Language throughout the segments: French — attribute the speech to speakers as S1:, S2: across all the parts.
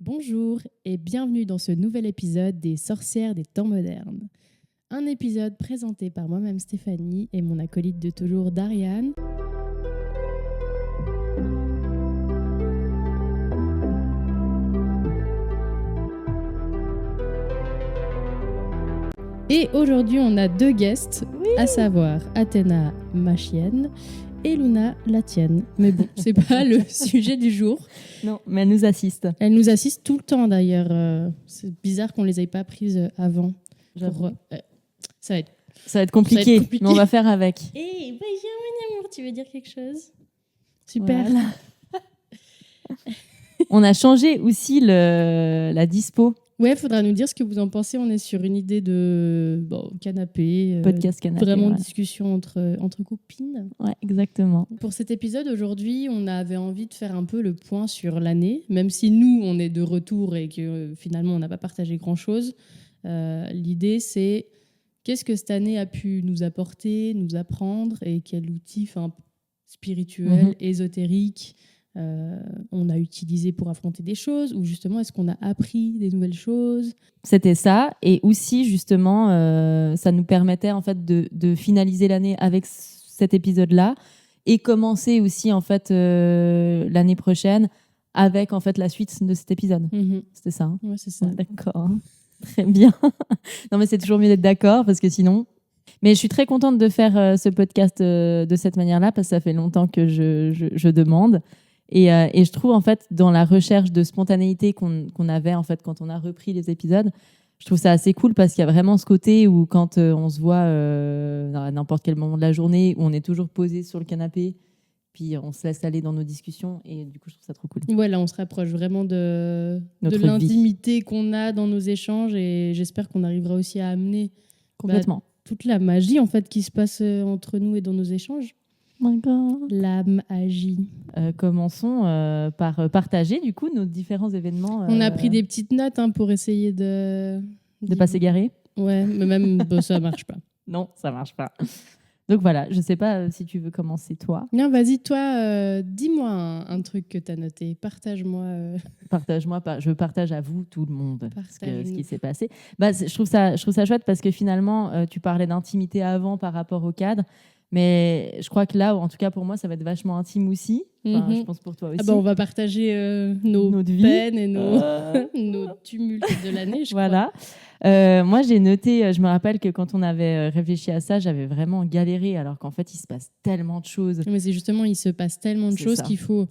S1: Bonjour et bienvenue dans ce nouvel épisode des Sorcières des temps modernes. Un épisode présenté par moi-même Stéphanie et mon acolyte de toujours Dariane. Et aujourd'hui on a deux guests, à savoir Athéna, ma chienne, et Luna, la tienne. Mais bon, c'est pas le sujet du jour.
S2: Non, mais elle nous assiste.
S1: Elle nous assiste tout le temps d'ailleurs. C'est bizarre qu'on les ait pas prises avant.
S2: J'avoue.
S1: Ça va être...
S2: Ça va être compliqué, mais on va faire avec.
S1: Hé, Benjamin amour, tu veux dire quelque chose? Super.
S2: Voilà. On a changé aussi la dispo.
S1: Ouais, faudra nous dire ce que vous en pensez. On est sur une idée de canapé.
S2: Podcast canapé.
S1: Vraiment
S2: ouais.
S1: discussion entre copines.
S2: Ouais, exactement.
S1: Pour cet épisode, aujourd'hui, on avait envie de faire un peu le point sur l'année. Même si nous, on est de retour et que finalement, on n'a pas partagé grand-chose. L'idée, c'est qu'est-ce que cette année a pu nous apporter, nous apprendre et quel outil spirituel, ésotérique on a utilisé pour affronter des choses, ou justement est-ce qu'on a appris des nouvelles choses?
S2: C'était ça, et aussi justement ça nous permettait en fait de finaliser l'année avec cet épisode-là et commencer aussi en fait l'année prochaine avec en fait la suite de cet épisode. C'était ça, hein?
S1: Ouais, c'est ça.
S2: D'accord, très bien. Non mais c'est toujours mieux d'être d'accord parce que sinon... Mais je suis très contente de faire ce podcast de cette manière-là parce que ça fait longtemps que je demande. Et je trouve en fait dans la recherche de spontanéité qu'on avait en fait quand on a repris les épisodes, je trouve ça assez cool parce qu'il y a vraiment ce côté où quand on se voit à n'importe quel moment de la journée, où on est toujours posé sur le canapé, puis on se laisse aller dans nos discussions et du coup je trouve ça trop cool.
S1: Ouais, là on se rapproche vraiment de
S2: Notre
S1: l'intimité qu'on a dans nos échanges et j'espère qu'on arrivera aussi à amener
S2: Complètement.
S1: toute la magie en fait qui se passe entre nous et dans nos échanges. La magie.
S2: Commençons par partager du coup nos différents événements.
S1: On a pris des petites notes pour essayer de
S2: pas s'égarer.
S1: Ouais, mais même ça marche pas.
S2: Non, ça marche pas. Donc voilà, je sais pas si tu veux commencer toi.
S1: Non, vas-y toi, dis-moi un truc que tu as noté, partage-moi.
S2: Partage-moi, je partage à vous tout le monde ce qui s'est passé. Je trouve ça chouette parce que finalement tu parlais d'intimité avant par rapport au cadre. Mais je crois que là, en tout cas pour moi, ça va être vachement intime aussi. Je pense pour toi aussi.
S1: On va partager nos peines et nos tumultes de l'année, je
S2: crois. Moi, j'ai noté, je me rappelle que quand on avait réfléchi à ça, j'avais vraiment galéré, alors qu'en fait, il se passe tellement de choses.
S1: Mais c'est justement, il se passe tellement de choses qu'il faut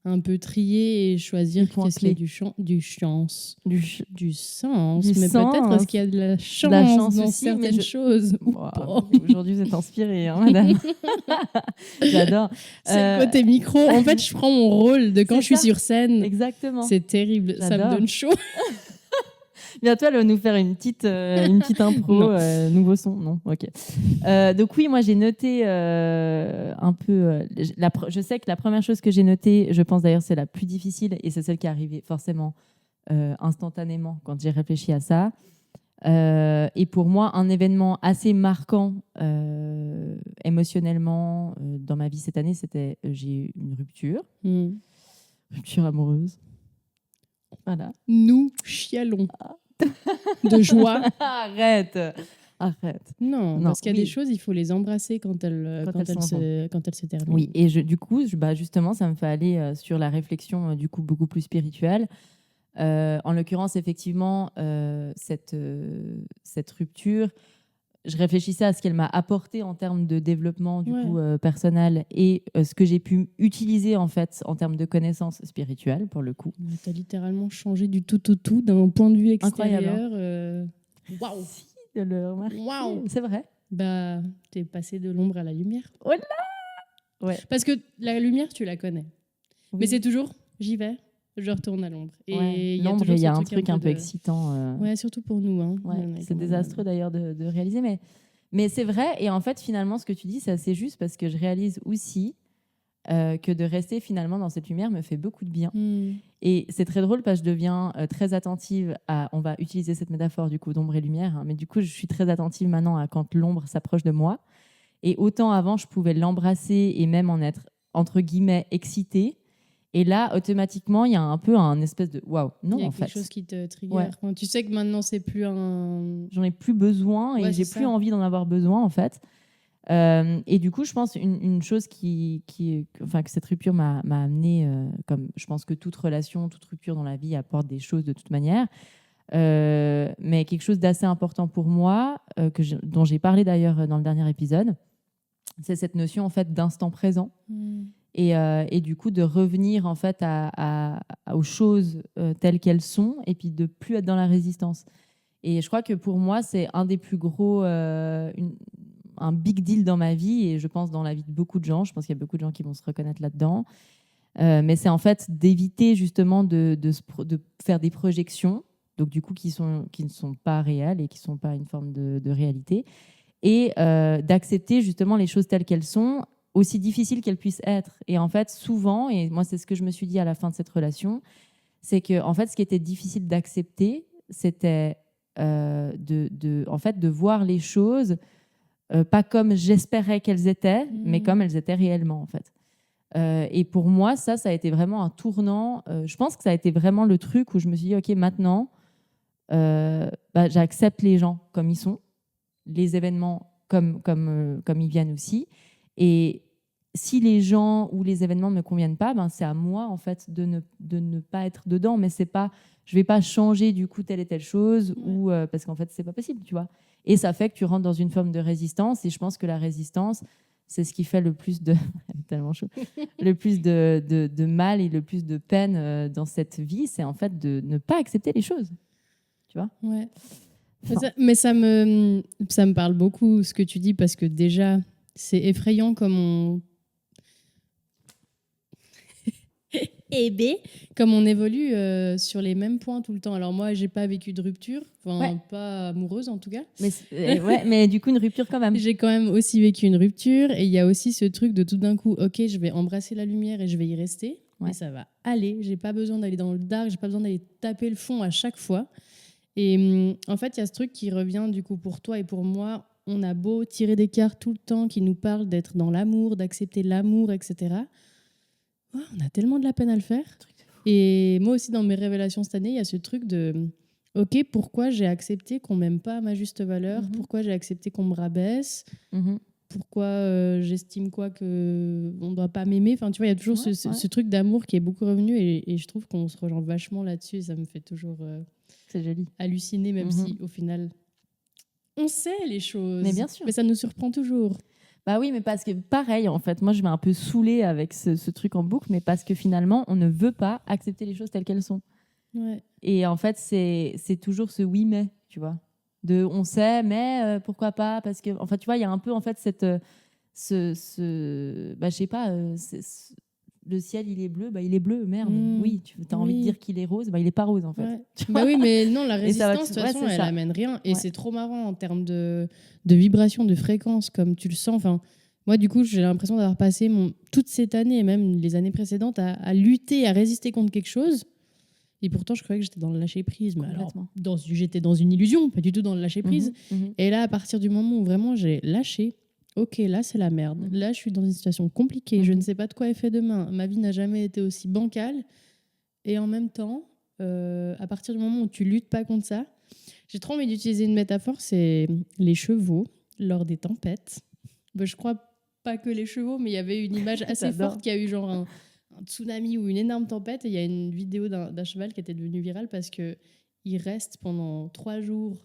S1: un peu trier et choisir qu'est-ce qu'il y a du sens. Mais peut-être parce qu'il y a de la chance dans aussi, certaines choses.
S2: Aujourd'hui, vous êtes inspirée, hein, madame. J'adore.
S1: C'est le côté micro. En fait, je prends mon rôle de quand je suis sur scène.
S2: Exactement.
S1: C'est terrible. J'adore. Ça me donne chaud.
S2: Bientôt, elle va nous faire une petite intro, nouveau son. Non, ok. Donc oui, moi j'ai noté un peu. Je sais que la première chose que j'ai notée, je pense d'ailleurs c'est la plus difficile et c'est celle qui est arrivée forcément instantanément quand j'ai réfléchi à ça. Et pour moi, un événement assez marquant émotionnellement dans ma vie cette année, c'était j'ai eu une rupture amoureuse. Voilà.
S1: Nous chialons de joie.
S2: Arrête.
S1: Non, parce qu'il y a des choses, il faut les embrasser quand elles se terminent.
S2: Oui, et du coup, justement, ça me fait aller sur la réflexion du coup beaucoup plus spirituelle. En l'occurrence, effectivement, cette rupture, je réfléchissais à ce qu'elle m'a apporté en termes de développement du coup personnel et ce que j'ai pu utiliser en fait en termes de connaissances spirituelles pour le coup.
S1: Tu as littéralement changé du tout d'un point de vue extérieur.
S2: Waouh. Si, de le remarquer. Waouh, c'est vrai.
S1: T'es passé de l'ombre à la lumière.
S2: Oh là. Ouais.
S1: Parce que la lumière, tu la connais. Oui. Mais c'est toujours, j'y vais. Je retourne à l'ombre.
S2: Et l'ombre, il y a un truc un peu excitant.
S1: Ouais, surtout pour nous.
S2: C'est désastreux d'ailleurs de réaliser, mais c'est vrai. Et en fait, finalement, ce que tu dis, c'est assez juste parce que je réalise aussi que de rester finalement dans cette lumière me fait beaucoup de bien. Et c'est très drôle parce que je deviens très attentive à... On va utiliser cette métaphore du coup d'ombre et lumière, mais du coup, je suis très attentive maintenant à quand l'ombre s'approche de moi. Et autant avant, je pouvais l'embrasser et même en être, entre guillemets, excitée. Et là, automatiquement, il y a un peu un espèce de waouh, non,
S1: Il y a
S2: en
S1: quelque
S2: fait.
S1: chose qui te trigger.
S2: Ouais.
S1: Quand tu sais que maintenant, c'est plus un...
S2: J'en ai plus besoin et
S1: Ouais,
S2: j'ai
S1: c'est
S2: plus
S1: ça.
S2: envie d'en avoir besoin, en fait. Et du coup, je pense une chose enfin, que cette rupture m'a amené, comme je pense que toute relation, toute rupture dans la vie apporte des choses de toute manière, mais quelque chose d'assez important pour moi, dont j'ai parlé d'ailleurs dans le dernier épisode, c'est cette notion en fait d'instant présent. Et du coup de revenir en fait aux choses telles qu'elles sont et puis de plus être dans la résistance. Et je crois que pour moi, c'est un des plus gros, un big deal dans ma vie et je pense dans la vie de beaucoup de gens. Je pense qu'il y a beaucoup de gens qui vont se reconnaître là-dedans. Mais c'est en fait d'éviter justement de faire des projections, donc du coup qui ne sont pas réelles et qui ne sont pas une forme de réalité, et d'accepter justement les choses telles qu'elles sont, aussi difficiles qu'elles puissent être. Et en fait, souvent, et moi c'est ce que je me suis dit à la fin de cette relation, c'est que en fait, ce qui était difficile d'accepter, c'était en fait, de voir les choses pas comme j'espérais qu'elles étaient, mais comme elles étaient réellement, en fait. Et pour moi, ça a été vraiment un tournant. Je pense que ça a été vraiment le truc où je me suis dit, OK, maintenant, j'accepte les gens comme ils sont, les événements comme ils viennent aussi. Et si les gens ou les événements ne me conviennent pas, c'est à moi, en fait, de ne pas être dedans. Mais c'est pas, je vais pas changer, du coup, telle et telle chose, ou, parce qu'en fait, c'est pas possible, tu vois. Et ça fait que tu rentres dans une forme de résistance. Et je pense que la résistance, c'est ce qui fait le plus de tellement chaud, le plus de mal et le plus de peine dans cette vie, c'est en fait de ne pas accepter les choses, tu vois.
S1: Ouais. Mais ça me parle beaucoup ce que tu dis parce que déjà c'est effrayant comme on comme on évolue sur les mêmes points tout le temps. Alors moi j'ai pas vécu de rupture, enfin pas amoureuse en tout cas.
S2: Mais du coup une rupture quand même.
S1: J'ai quand même aussi vécu une rupture et il y a aussi ce truc de tout d'un coup, ok, je vais embrasser la lumière et je vais y rester, et ça va aller. J'ai pas besoin d'aller dans le dark, j'ai pas besoin d'aller taper le fond à chaque fois. Et en fait, il y a ce truc qui revient du coup pour toi et pour moi. On a beau tirer des cartes tout le temps qui nous parlent d'être dans l'amour, d'accepter l'amour, etc. On a tellement de la peine à le faire. Et moi aussi, dans mes révélations cette année, il y a ce truc de ok, pourquoi j'ai accepté qu'on m'aime pas à ma juste valeur, pourquoi j'ai accepté qu'on me rabaisse, pourquoi j'estime quoi que on doit pas m'aimer. Enfin, tu vois, il y a toujours ce truc d'amour qui est beaucoup revenu et je trouve qu'on se rejoint vachement là-dessus et ça me fait toujours
S2: c'est joli.
S1: Halluciner, même si au final on sait les choses.
S2: Mais bien sûr.
S1: Mais ça nous surprend toujours.
S2: Bah oui, mais parce que pareil, en fait, moi je vais un peu saouler avec ce truc en boucle, mais parce que finalement, on ne veut pas accepter les choses telles qu'elles sont.
S1: Ouais.
S2: Et en fait, c'est toujours ce oui, mais, tu vois. On sait, mais pourquoi pas. Parce que, enfin, tu vois, il y a un peu, en fait, je sais pas, le ciel, il est bleu, il est bleu, merde. Oui, tu as envie de dire qu'il est rose, il est pas rose, en fait.
S1: Ouais. Bah oui, mais non, la résistance, de toute façon, elle amène rien. Et c'est trop marrant en termes de vibration, de fréquence, comme tu le sens. Enfin, moi, du coup, j'ai l'impression d'avoir passé toute cette année, et même les années précédentes, à lutter, à résister contre quelque chose. Et pourtant, je croyais que j'étais dans le lâcher-prise. Mais alors, j'étais dans une illusion, pas du tout dans le lâcher-prise. Et là, à partir du moment où vraiment j'ai lâché, ok, là, c'est la merde. Là, je suis dans une situation compliquée. Je ne sais pas de quoi est fait demain. Ma vie n'a jamais été aussi bancale. Et en même temps, à partir du moment où tu luttes pas contre ça, j'ai trop envie d'utiliser une métaphore, c'est les chevaux lors des tempêtes. Je crois pas que les chevaux, mais il y avait une image assez forte qui a eu genre un tsunami ou une énorme tempête. Et il y a une vidéo d'un cheval qui était devenue virale parce qu'il reste pendant 3 jours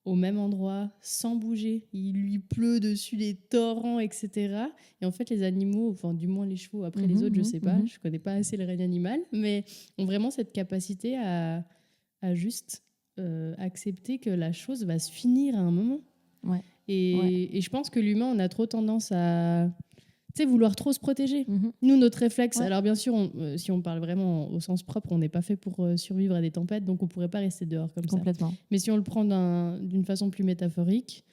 S1: au même endroit, sans bouger. Il lui pleut dessus des torrents, etc. Et en fait, les animaux, enfin du moins les chevaux, après les autres, je sais pas, je connais pas assez le règne animal, mais ont vraiment cette capacité à juste accepter que la chose va se finir à un moment.
S2: Ouais.
S1: Et je pense que l'humain, on a trop tendance à vouloir trop se protéger. Nous, notre réflexe, alors bien sûr, si on parle vraiment au sens propre, on n'est pas fait pour survivre à des tempêtes, donc on pourrait pas rester dehors comme ça. Mais si on le prend d'une façon plus métaphorique,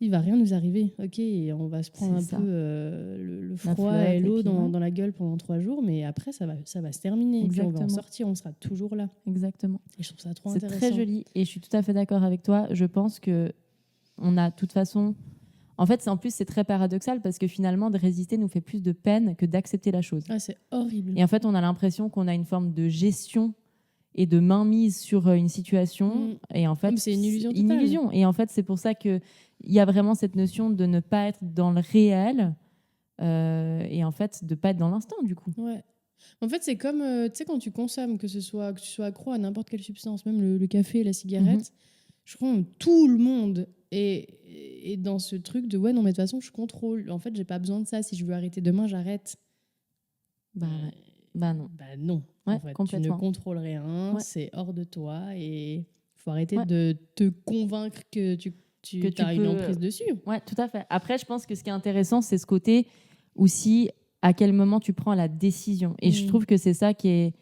S1: il va rien nous arriver, ok, et on va se prendre un peu le froid et l'eau dans la gueule pendant 3 jours, mais après ça va se terminer. Et puis on va en sortir, on sera toujours là.
S2: Exactement.
S1: Et je trouve ça trop intéressant.
S2: C'est très joli et je suis tout à fait d'accord avec toi. Je pense que on a de toute façon En fait, en plus, c'est très paradoxal parce que finalement, de résister nous fait plus de peine que d'accepter la chose.
S1: Ah, c'est horrible.
S2: Et en fait, on a l'impression qu'on a une forme de gestion et de mainmise sur une situation. Et en fait,
S1: c'est une illusion
S2: Une
S1: totale.
S2: illusion. Et en fait, c'est pour ça qu'il y a vraiment cette notion de ne pas être dans le réel et en fait, de ne pas être dans l'instant, du coup.
S1: Ouais. En fait, c'est comme, tu sais, quand tu consommes, que tu sois accro à n'importe quelle substance, même le café, la cigarette, je crois que tout le monde est dans ce truc de ouais, non, mais de toute façon, je contrôle. En fait, j'ai pas besoin de ça. Si je veux arrêter demain, j'arrête.
S2: Bah non.
S1: Bah non.
S2: Ouais,
S1: en fait, tu ne
S2: complètement.
S1: contrôles rien.
S2: Ouais.
S1: C'est hors de toi et il faut arrêter
S2: Ouais.
S1: de te convaincre que tu as une emprise dessus.
S2: Ouais, tout à fait. Après, je pense que ce qui est intéressant, c'est ce côté aussi à quel moment tu prends la décision. Et je trouve que c'est ça qui est...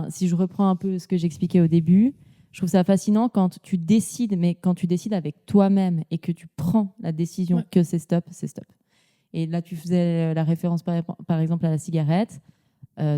S2: si je reprends un peu ce que j'expliquais au début, je trouve ça fascinant quand tu décides, mais quand tu décides avec toi-même et que tu prends la décision que c'est stop, c'est stop. Et là, tu faisais la référence par exemple à la cigarette.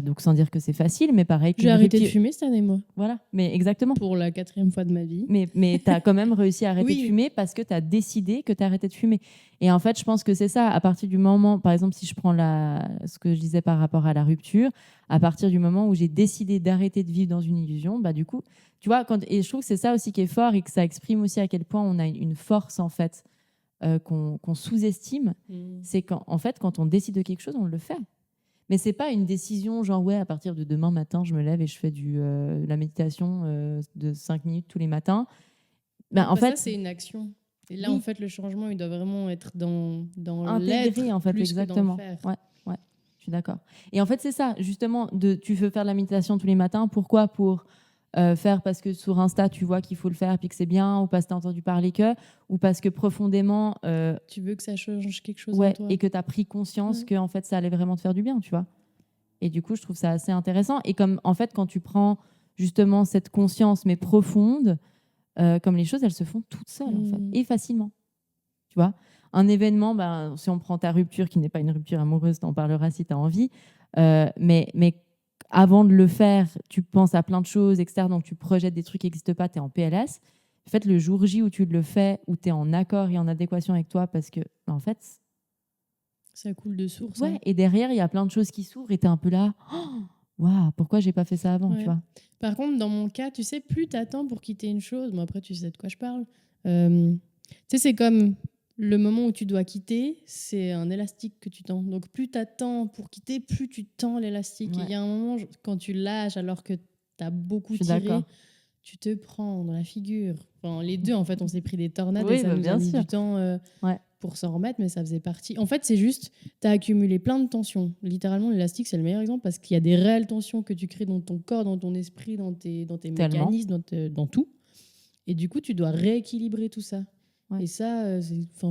S2: Donc sans dire que c'est facile, mais pareil.
S1: J'ai arrêté de fumer cette année, moi.
S2: Voilà, mais exactement.
S1: Pour la 4e fois de ma vie.
S2: Mais tu as quand même réussi à arrêter de fumer parce que tu as décidé que tu as arrêté de fumer. Et en fait, je pense que c'est ça. À partir du moment, par exemple, si je prends ce que je disais par rapport à la rupture, à partir du moment où j'ai décidé d'arrêter de vivre dans une illusion, du coup, tu vois, et je trouve que c'est ça aussi qui est fort et que ça exprime aussi à quel point on a une force, en fait, qu'on sous-estime. C'est qu'en fait, quand on décide de quelque chose, on le fait. Mais c'est pas une décision genre ouais, à partir de demain matin, je me lève et je fais la méditation de 5 minutes tous les matins. En fait,
S1: ça c'est une action. Et là, en fait, le changement, il doit vraiment être dans
S2: intégré,
S1: l'être
S2: en fait,
S1: plus
S2: exactement.
S1: Que dans le faire.
S2: Ouais, je suis d'accord. Et en fait, c'est ça, justement, tu veux faire de la méditation tous les matins. Pourquoi ? Pour faire parce que sur Insta, tu vois qu'il faut le faire et puis que c'est bien, ou parce que tu as entendu parler que, ou parce que profondément...
S1: tu veux que ça change quelque chose en toi.
S2: Et que tu as pris conscience que en fait, ça allait vraiment te faire du bien, tu vois. Et du coup, je trouve ça assez intéressant. Et comme, en fait, quand tu prends justement cette conscience, mais profonde, comme les choses, elles se font toutes seules, en fait, et facilement. Tu vois, un événement, si on prend ta rupture, qui n'est pas une rupture amoureuse, t'en parleras si tu as envie, mais avant de le faire, tu penses à plein de choses, etc. Donc, tu projettes des trucs qui n'existent pas, tu es en PLS. En fait, le jour J où tu le fais, où tu es en accord et en adéquation avec toi, parce que, en fait...
S1: Ça coule de source.
S2: Ouais, et derrière, il y a plein de choses qui s'ouvrent et tu es un peu là... Waouh, pourquoi j'ai pas fait ça avant, tu vois.
S1: Par contre, dans mon cas, tu sais, plus t'attends pour quitter une chose, bon après tu sais de quoi je parle. Tu sais, c'est comme le moment où tu dois quitter, c'est un élastique que tu tends. Donc plus t'attends pour quitter, plus tu tends l'élastique. Et il y a un moment, quand tu lâches alors que t'as beaucoup tiré, tu te prends dans la figure. Enfin, les deux, en fait, on s'est pris des tornades et ça nous a mis du temps pour s'en remettre, mais ça faisait partie. En fait, c'est juste, tu as accumulé plein de tensions. Littéralement, l'élastique, c'est le meilleur exemple parce qu'il y a des réelles tensions que tu crées dans ton corps, dans ton esprit, dans tes mécanismes, dans tout. Et du coup, tu dois rééquilibrer tout ça. Et ça,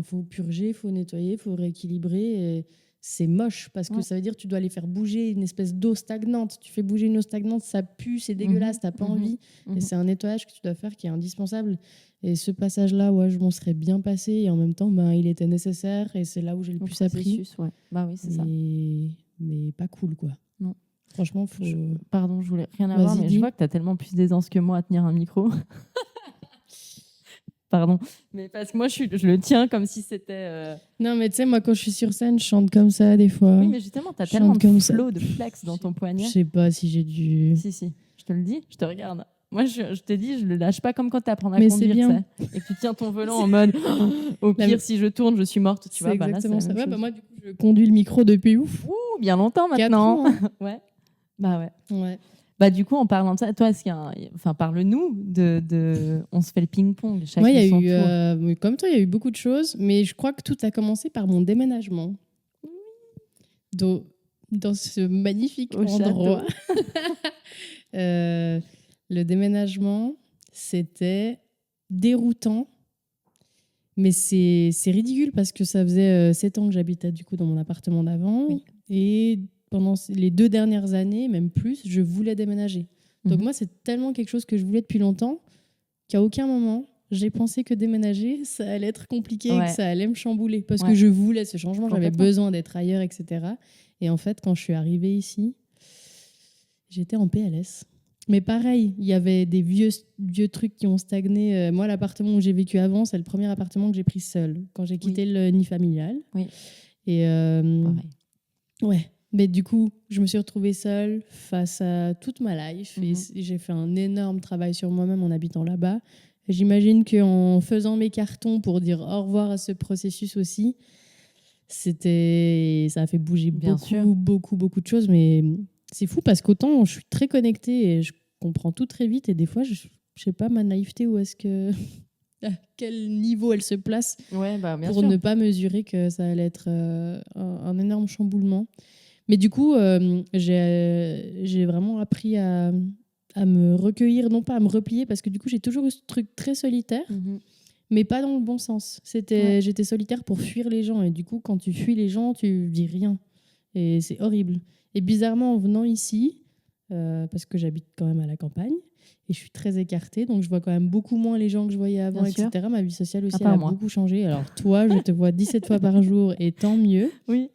S1: faut purger, faut nettoyer, faut rééquilibrer. Et c'est moche parce que ça veut dire que tu dois aller faire bouger une espèce d'eau stagnante. Tu fais bouger une eau stagnante, ça pue, c'est dégueulasse, t'as pas envie. Et c'est un nettoyage que tu dois faire qui est indispensable. Et ce passage-là, je m'en serais bien passé. Et en même temps, il était nécessaire. Et c'est là où j'ai le plus appris.
S2: Ouais. Oui, c'est ça.
S1: Mais pas cool, quoi.
S2: Non.
S1: Franchement, faut...
S2: Pardon, je voulais rien avoir, mais je vois que tu as tellement plus d'aisance que moi à tenir un micro. Pardon. Mais parce que moi, je le tiens comme si c'était...
S1: Non, mais tu sais, moi, quand je suis sur scène, je chante comme ça, des fois.
S2: Oui, mais justement, tu as tellement de flow, de flex dans ton poignet.
S1: Je sais pas si j'ai dû...
S2: Si. Je te le dis, je te regarde. Moi, je te dis, je le lâche pas comme quand tu apprends à conduire, bien. Et que tu tiens ton volant en mode au pire, si je tourne, je suis morte. Tu vois,
S1: exactement ça. Moi, du coup, je conduis le micro depuis
S2: bien longtemps maintenant.
S1: 4 ans,
S2: ouais.
S1: Ouais.
S2: Du coup, en parlant de ça, toi, est-ce qu'il y a parle-nous de on se fait le ping-pong.
S1: Moi, il y a eu, comme toi, il y a eu beaucoup de choses, mais je crois que tout a commencé par mon déménagement. Dans ce magnifique endroit. Le déménagement, c'était déroutant, mais c'est ridicule parce que ça faisait 7 ans que j'habitais du coup dans mon appartement d'avant et pendant les 2 dernières années, même plus, je voulais déménager. Donc moi, c'est tellement quelque chose que je voulais depuis longtemps qu'à aucun moment, j'ai pensé que déménager, ça allait être compliqué, que ça allait me chambouler. Parce que je voulais ce changement, j'avais besoin d'être ailleurs, etc. Et en fait, quand je suis arrivée ici, j'étais en PLS. Mais pareil, il y avait des vieux trucs qui ont stagné. Moi, l'appartement où j'ai vécu avant, c'est le premier appartement que j'ai pris seul quand j'ai quitté le nid familial.
S2: Oui.
S1: Et
S2: Pareil.
S1: ouais. Mais du coup, je me suis retrouvée seule face à toute ma life. Et j'ai fait un énorme travail sur moi-même en habitant là-bas. Et j'imagine qu'en faisant mes cartons pour dire au revoir à ce processus aussi, ça a fait bouger
S2: Bien sûr.
S1: beaucoup de choses. Mais c'est fou parce qu'autant je suis très connectée et je comprends tout très vite. Et des fois, je sais pas, ma naïveté, où est-ce que... à quel niveau elle se place
S2: Ouais, bien
S1: pour
S2: sûr.
S1: ne pas mesurer que ça allait être un énorme chamboulement. Mais du coup, j'ai vraiment appris à me recueillir, non pas à me replier, parce que du coup, j'ai toujours eu ce truc très solitaire, mais pas dans le bon sens. J'étais solitaire pour fuir les gens. Et du coup, quand tu fuis les gens, tu vis rien. Et c'est horrible. Et bizarrement, en venant ici, parce que j'habite quand même à la campagne, et je suis très écartée, donc je vois quand même beaucoup moins les gens que je voyais avant,
S2: Bien sûr.
S1: etc. Ma vie sociale aussi,
S2: À
S1: elle
S2: part
S1: a
S2: moi.
S1: beaucoup changé. Alors toi, je te vois 17 fois par jour, et tant mieux.
S2: Oui.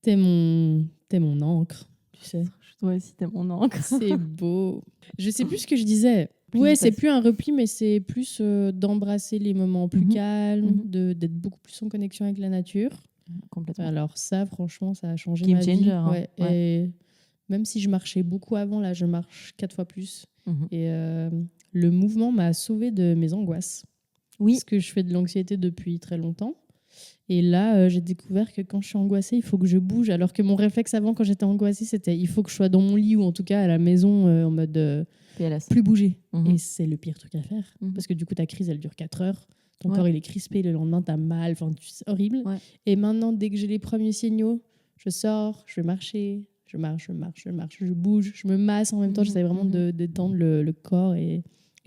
S1: T'es mon encre, tu sais.
S2: Toi aussi, t'es mon encre.
S1: C'est beau. Je sais plus ce que je disais.
S2: Puis
S1: Ouais,
S2: il
S1: c'est
S2: passe.
S1: plus un repli, mais c'est plus d'embrasser les moments plus calmes, d'être beaucoup plus en connexion avec la nature.
S2: Complètement.
S1: Alors ça, franchement, ça a changé
S2: Game
S1: ma vie.
S2: changer, hein.
S1: Ouais. Et même si je marchais beaucoup avant, là, je marche 4 fois plus. Et le mouvement m'a sauvée de mes angoisses.
S2: Oui.
S1: Parce que je fais de l'anxiété depuis très longtemps. Et là, j'ai découvert que quand je suis angoissée, il faut que je bouge. Alors que mon réflexe avant, quand j'étais angoissée, c'était il faut que je sois dans mon lit ou en tout cas à la maison en mode
S2: PLS.
S1: plus bouger. Et c'est le pire truc à faire.
S2: Mhm.
S1: Parce que du coup, ta crise, elle dure 4 heures. Ton
S2: Ouais.
S1: corps, il est crispé. Le lendemain, t'as mal. Enfin, c'est horrible.
S2: Ouais.
S1: Et maintenant, dès que j'ai les premiers signaux, je sors, je vais marcher. Je marche, je bouge, je me masse en même temps. J'essaie vraiment de détendre le corps et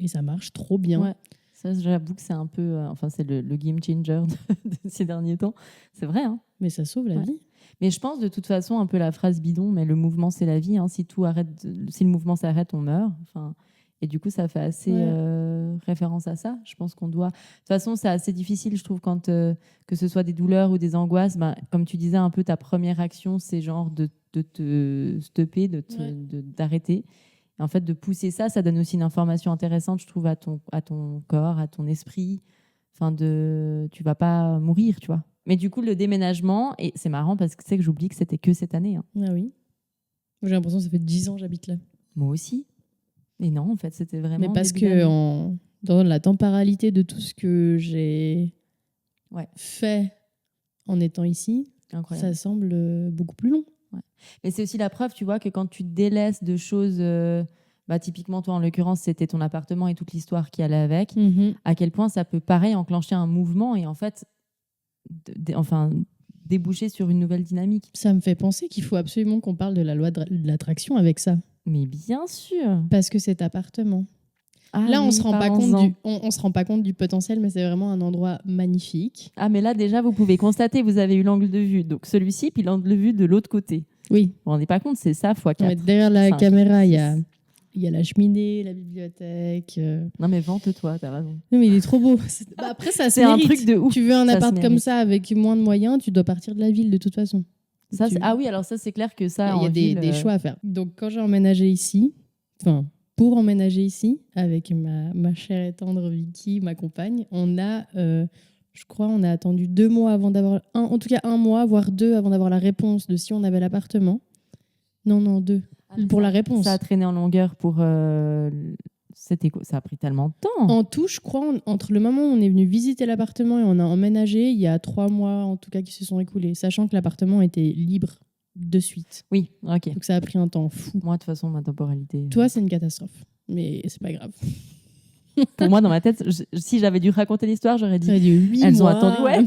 S1: ça marche trop bien.
S2: Ouais. Ça, j'avoue que c'est un peu... enfin, c'est le game changer de ces derniers temps. C'est vrai, hein.
S1: Mais ça sauve la vie.
S2: Mais je pense de toute façon, un peu la phrase bidon, mais le mouvement, c'est la vie. Hein. Si le mouvement s'arrête, on meurt. Enfin, et du coup, ça fait assez référence à ça. Je pense qu'on doit... De toute façon, c'est assez difficile, je trouve, quand que ce soit des douleurs ou des angoisses. Comme tu disais, un peu ta première action, c'est genre de te stopper, d'arrêter. Et en fait, de pousser ça, ça donne aussi une information intéressante, je trouve, à ton corps, à ton esprit. Enfin, tu vas pas mourir, tu vois. Mais du coup, le déménagement, et c'est marrant parce que tu sais que j'oublie que c'était que cette année. Hein.
S1: Ah oui. J'ai l'impression que ça fait 10 ans que j'habite là.
S2: Moi aussi. Et non, en fait, c'était vraiment...
S1: Mais parce que dans la temporalité de tout ce que j'ai fait en étant ici,
S2: incroyable.
S1: Ça semble beaucoup plus long.
S2: Ouais. Mais c'est aussi la preuve, tu vois, que quand tu te délaisses de choses... typiquement, toi, en l'occurrence, c'était ton appartement et toute l'histoire qui allait avec, à quel point ça peut, pareil, enclencher un mouvement et en fait, déboucher sur une nouvelle dynamique.
S1: Ça me fait penser qu'il faut absolument qu'on parle de la loi de l'attraction avec ça.
S2: Mais bien sûr.
S1: Parce que cet appartement. Là, on se rend pas compte du potentiel, mais c'est vraiment un endroit magnifique.
S2: Ah, mais là, déjà, vous pouvez constater, vous avez eu l'angle de vue. Donc, celui-ci, puis l'angle de vue de l'autre côté.
S1: Oui.
S2: Vous vous rendez pas compte, c'est ça, x4.
S1: Derrière la caméra, il y a la cheminée, la bibliothèque.
S2: Non, mais vante-toi, t'as raison.
S1: Non, mais il est trop beau. Après, ça se
S2: mérite.
S1: C'est un truc de ouf. Tu veux un
S2: ça
S1: appart comme ça avec moins de moyens, tu dois partir de la ville de toute façon.
S2: Ça, Ah oui, alors ça, c'est clair que ça,
S1: il y a des choix à faire. Donc, quand j'ai emménagé ici, pour emménager ici, avec ma chère et tendre Vicky, ma compagne, on a, je crois, on a attendu 2 mois avant d'avoir... en tout cas, 1 mois, voire 2, avant d'avoir la réponse de si on avait l'appartement. Non, 2. Pour la réponse.
S2: Ça a traîné en longueur pour... Ça a pris tellement de temps.
S1: En tout, je crois, entre le moment où on est venu visiter l'appartement et on a emménagé, il y a 3 mois, en tout cas, qui se sont écoulés, sachant que l'appartement était libre de suite.
S2: Oui, ok.
S1: Donc ça a pris un temps fou.
S2: Moi, de toute façon, ma temporalité...
S1: Toi, c'est une catastrophe. Mais c'est pas grave.
S2: Pour moi, dans ma tête, si j'avais dû raconter l'histoire, j'aurais dit
S1: 8
S2: elles
S1: mois.
S2: ont attendu. Ouais.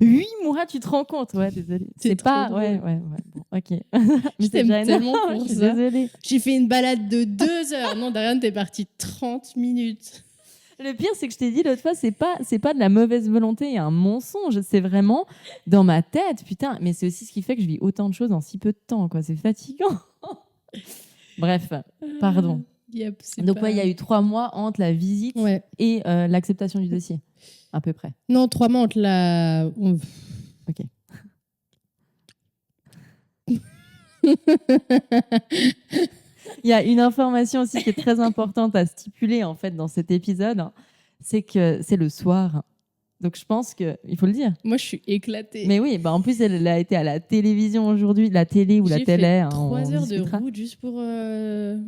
S2: 8 mois, tu te rends compte. Ouais, désolée. C'est pas.
S1: Drôle.
S2: Ouais. Bon, ok.
S1: Je t'aime tellement pour
S2: je suis
S1: ça.
S2: Désolée.
S1: J'ai fait une balade de 2 heures. Non, Darian, t'es partie 30 minutes.
S2: Le pire, c'est que je t'ai dit l'autre fois, c'est pas de la mauvaise volonté et un mensonge. C'est vraiment dans ma tête. Putain, mais c'est aussi ce qui fait que je vis autant de choses en si peu de temps. Quoi. C'est fatigant. Bref, pardon.
S1: Yep,
S2: donc, il y a eu 3 mois entre la visite et l'acceptation du dossier, à peu près.
S1: Non, 3 mois entre la...
S2: Ok. Il y a une information aussi qui est très importante à stipuler en fait dans cet épisode, hein, c'est que c'est le soir. Donc je pense qu'il faut le dire.
S1: Moi, je suis éclatée.
S2: Mais oui, bah en plus elle a été à la télévision aujourd'hui, la télé ou la
S1: J'ai
S2: télé.
S1: fait
S2: Hein,
S1: 3
S2: on
S1: heures de
S2: discutera.
S1: route juste pour,
S2: En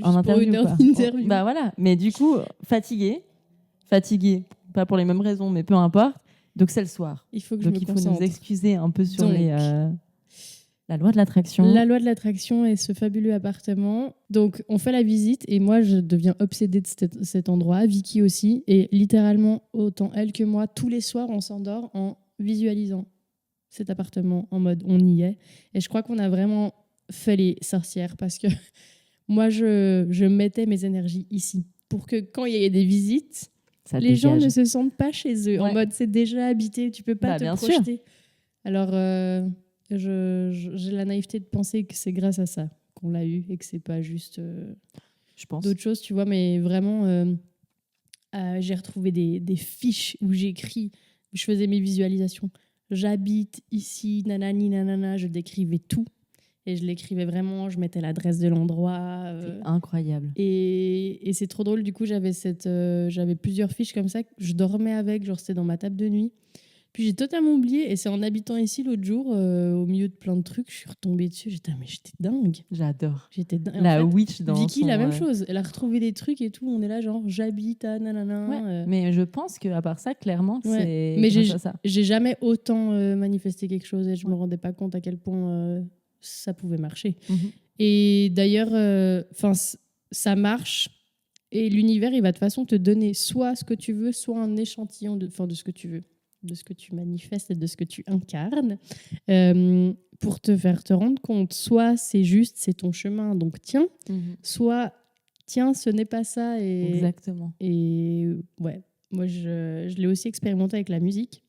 S1: pour
S2: interview,
S1: une heure
S2: quoi.
S1: d'interview.
S2: Bah voilà. Mais du coup, fatiguée, pas pour les mêmes raisons, mais peu importe. Donc c'est le soir.
S1: Il faut que
S2: Donc
S1: je me
S2: il faut
S1: concentre.
S2: nous excuser un peu sur
S1: Donc,
S2: la loi de l'attraction.
S1: La loi de l'attraction et ce fabuleux appartement. Donc, on fait la visite et moi, je deviens obsédée de cet endroit. Vicky aussi. Et littéralement, autant elle que moi, tous les soirs, on s'endort en visualisant cet appartement en mode on y est. Et je crois qu'on a vraiment fait les sorcières parce que moi, je mettais mes énergies ici pour que quand il y ait des visites,
S2: Ça
S1: les gens
S2: dégage.
S1: ne se sentent pas chez eux.
S2: Ouais.
S1: En mode c'est déjà habité, tu peux pas
S2: Bah,
S1: te
S2: bien
S1: projeter. Alors, j'ai la naïveté de penser que c'est grâce à ça qu'on l'a eu et que c'est pas juste
S2: Je pense.
S1: d'autres choses, tu vois. Mais vraiment, j'ai retrouvé des fiches où j'écris, où je faisais mes visualisations. J'habite ici, nanani, nanana, je décrivais tout. Et je l'écrivais vraiment, je mettais l'adresse de l'endroit.
S2: C'est incroyable.
S1: Et c'est trop drôle, du coup, j'avais plusieurs fiches comme ça que je dormais avec, genre c'était dans ma table de nuit. Puis j'ai totalement oublié, et c'est en habitant ici l'autre jour, au milieu de plein de trucs, je suis retombée dessus, mais j'étais dingue.
S2: J'adore.
S1: J'étais dingue.
S2: La
S1: En fait,
S2: witch dans
S1: Vicky,
S2: son,
S1: la même chose, elle a retrouvé des trucs et tout, on est là genre, j'habite à nanana.
S2: Ouais, mais je pense qu'à part ça, clairement,
S1: Ouais.
S2: c'est
S1: Mais
S2: grâce à ça.
S1: j'ai jamais autant manifesté quelque chose et je me rendais pas compte à quel point ça pouvait marcher.
S2: Mhm.
S1: Et d'ailleurs, ça marche. Et l'univers, il va de toute façon te donner soit ce que tu veux, soit un échantillon de ce que tu veux, de ce que tu manifestes et de ce que tu incarnes, pour te faire te rendre compte. Soit c'est juste, c'est ton chemin, donc tiens.
S2: Mhm.
S1: Soit, tiens, ce n'est pas ça.
S2: Exactement.
S1: Et ouais, moi, je l'ai aussi expérimenté avec la musique.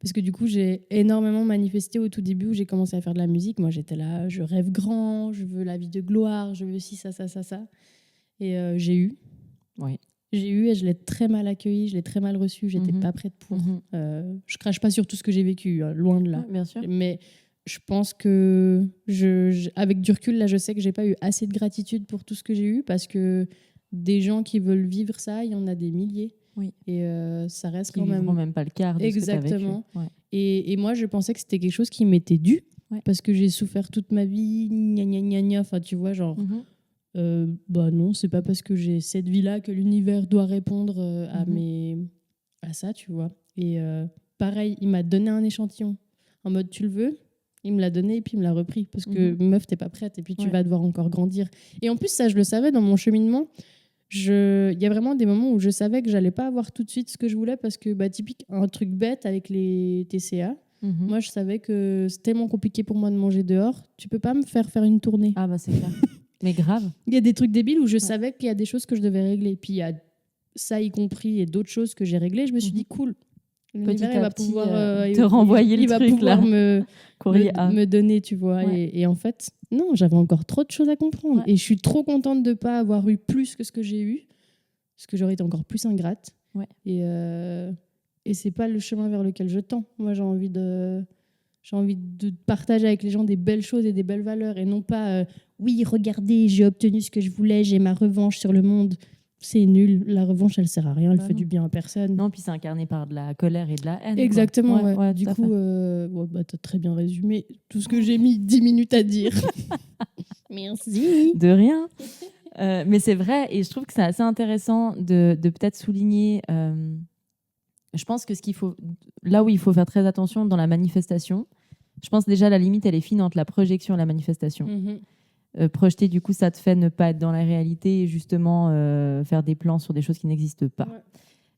S1: Parce que du coup, j'ai énormément manifesté au tout début où j'ai commencé à faire de la musique. Moi, j'étais là, je rêve grand, je veux la vie de gloire, je veux ci, ça, ça, ça, ça. Et j'ai eu.
S2: Oui.
S1: J'ai eu et je l'ai très mal accueilli, je l'ai très mal reçu, j'étais
S2: Mhm.
S1: pas prête pour.
S2: Mhm.
S1: Je crache pas sur tout ce que j'ai vécu, loin de là.
S2: Ouais, bien sûr.
S1: Mais je pense que, avec du recul, là, je sais que j'ai pas eu assez de gratitude pour tout ce que j'ai eu parce que des gens qui veulent vivre ça, il y en a des milliers.
S2: Oui.
S1: Et ça reste
S2: Qui
S1: quand
S2: vivront
S1: même.
S2: même pas le quart de
S1: Exactement.
S2: ce que tu as vécu. Ouais.
S1: Et moi, je pensais que c'était quelque chose qui m'était dû
S2: Ouais.
S1: parce que j'ai souffert toute ma vie, gna gna gna gna. Enfin, tu vois, genre,
S2: Mhm.
S1: bah non, c'est pas parce que j'ai cette vie-là que l'univers doit répondre à ça, tu vois. Et pareil, il m'a donné un échantillon en mode tu le veux. Il me l'a donné et puis il me l'a repris parce que meuf, t'es pas prête et puis tu
S2: Ouais.
S1: vas devoir encore grandir. Et en plus, ça, je le savais dans mon cheminement. Il y a vraiment des moments où je savais que j'allais pas avoir tout de suite ce que je voulais parce que, bah, typique, un truc bête avec les TCA.
S2: Mhm.
S1: Moi, je savais que c'est tellement compliqué pour moi de manger dehors. Tu peux pas me faire une tournée.
S2: Ah bah c'est clair. Mais grave.
S1: Il y a des trucs débiles où je savais qu'il y a des choses que je devais régler. Puis il y a ça y compris et d'autres choses que j'ai réglées. Je me suis dit, cool. L'univers, il va pouvoir
S2: te renvoyer
S1: il
S2: le
S1: va
S2: truc
S1: pouvoir
S2: là. Courrier A.
S1: me donner, tu vois.
S2: Ouais.
S1: Et en fait, non, j'avais encore trop de choses à comprendre.
S2: Ouais.
S1: Et je suis trop contente de ne pas avoir eu plus que ce que j'ai eu. Parce que j'aurais été encore plus ingrate.
S2: Ouais.
S1: Et c'est pas le chemin vers lequel je tends. Moi, j'ai envie de partager avec les gens des belles choses et des belles valeurs. Et non pas, oui, regardez, j'ai obtenu ce que je voulais, j'ai ma revanche sur le monde. C'est nul. La revanche, elle sert à rien, elle fait
S2: non.
S1: du bien à personne.
S2: Non, puis c'est incarné par de la colère et de la haine.
S1: Exactement,
S2: quoi.
S1: ouais. Du coup, t'as très bien résumé tout ce que j'ai mis 10 minutes à dire. Merci.
S2: De rien. Mais c'est vrai, et je trouve que c'est assez intéressant de peut-être souligner. Je pense que là où il faut faire très attention dans la manifestation, je pense déjà la limite, elle est fine entre la projection et la manifestation. Projeter, du coup, ça te fait ne pas être dans la réalité et justement faire des plans sur des choses qui n'existent pas.
S1: Ouais.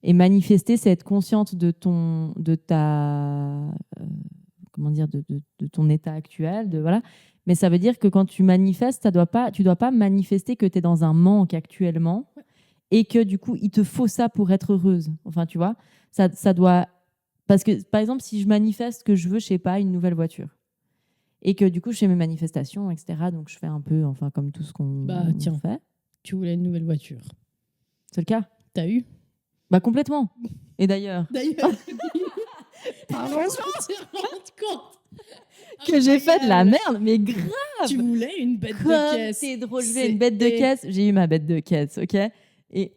S2: Et manifester, c'est être consciente de ton état actuel, voilà. Mais ça veut dire que quand tu manifestes, tu dois pas manifester que tu es dans un manque actuellement et que du coup, il te faut ça pour être heureuse. Enfin, tu vois, ça doit... Parce que, par exemple, si je manifeste que je veux, je sais pas, une nouvelle voiture et que du coup, je fais mes manifestations, etc. Donc, je fais un peu, enfin, comme tout ce qu'on fait.
S1: Tu voulais une nouvelle voiture.
S2: C'est le cas.
S1: T'as eu?
S2: Bah, complètement. Et d'ailleurs...
S1: Pardon, je me suis rendu compte.
S2: que j'ai fait de la merde, mais grave.
S1: Tu voulais une bête
S2: Comme
S1: de caisse.
S2: c'est drôle, je veux une bête de caisse. J'ai eu ma bête de caisse, ok. Et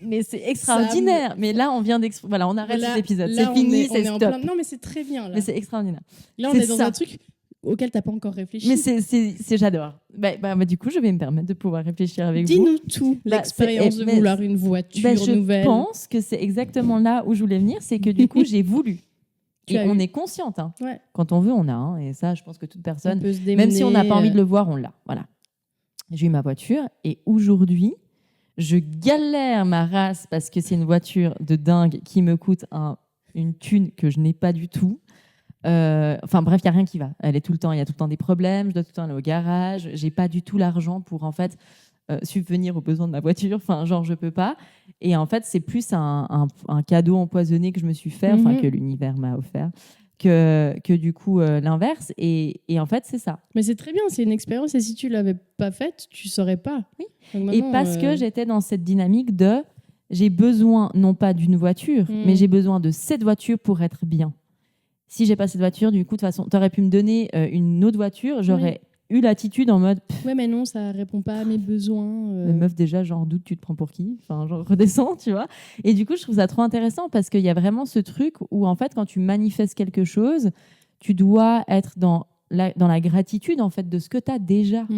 S2: mais c'est extraordinaire. Mais là, on vient voilà, on arrête cet épisode. C'est fini, c'est stop.
S1: Non, mais c'est très bien là.
S2: Mais c'est extraordinaire.
S1: Là, on
S2: C'est
S1: est dans
S2: ça.
S1: un truc auquel t'as pas encore réfléchi.
S2: Mais j'adore. Du coup, je vais me permettre de pouvoir réfléchir avec vous.
S1: Dis-nous tout, l'expérience de vouloir une voiture nouvelle.
S2: Je pense que c'est exactement là où je voulais venir, c'est que du coup, j'ai voulu. Et on est consciente. Hein.
S1: Ouais.
S2: Quand on veut, on a. Hein. Et ça, je pense que toute personne,
S1: peut se démener,
S2: même si on n'a pas envie de le voir, on l'a. Voilà. J'ai eu ma voiture et aujourd'hui, je galère ma race parce que c'est une voiture de dingue qui me coûte une thune que je n'ai pas du tout. Enfin bref, il n'y a rien qui va. Il y a tout le temps des problèmes, je dois tout le temps aller au garage. J'ai pas du tout l'argent pour en fait subvenir aux besoins de ma voiture. Enfin, genre, je peux pas. Et en fait, c'est plus un cadeau empoisonné que je me suis fait, enfin que l'univers m'a offert, que du coup l'inverse. Et en fait, c'est ça.
S1: Mais c'est très bien, c'est une expérience. Et si tu l'avais pas faite, tu saurais pas.
S2: Oui. Et parce que j'étais dans cette dynamique de j'ai besoin non pas d'une voiture, mais j'ai besoin de cette voiture pour être bien. Si j'ai pas cette voiture, du coup, de toute façon, tu aurais pu me donner une autre voiture, j'aurais eu l'attitude en mode.
S1: Ouais, mais non, ça répond pas à mes besoins.
S2: Mais meuf, déjà, genre, d'où tu te prends pour qui? Enfin, genre, redescends, tu vois. Et du coup, je trouve ça trop intéressant parce qu'il y a vraiment ce truc où, en fait, quand tu manifestes quelque chose, tu dois être dans la gratitude, en fait, de ce que tu as déjà,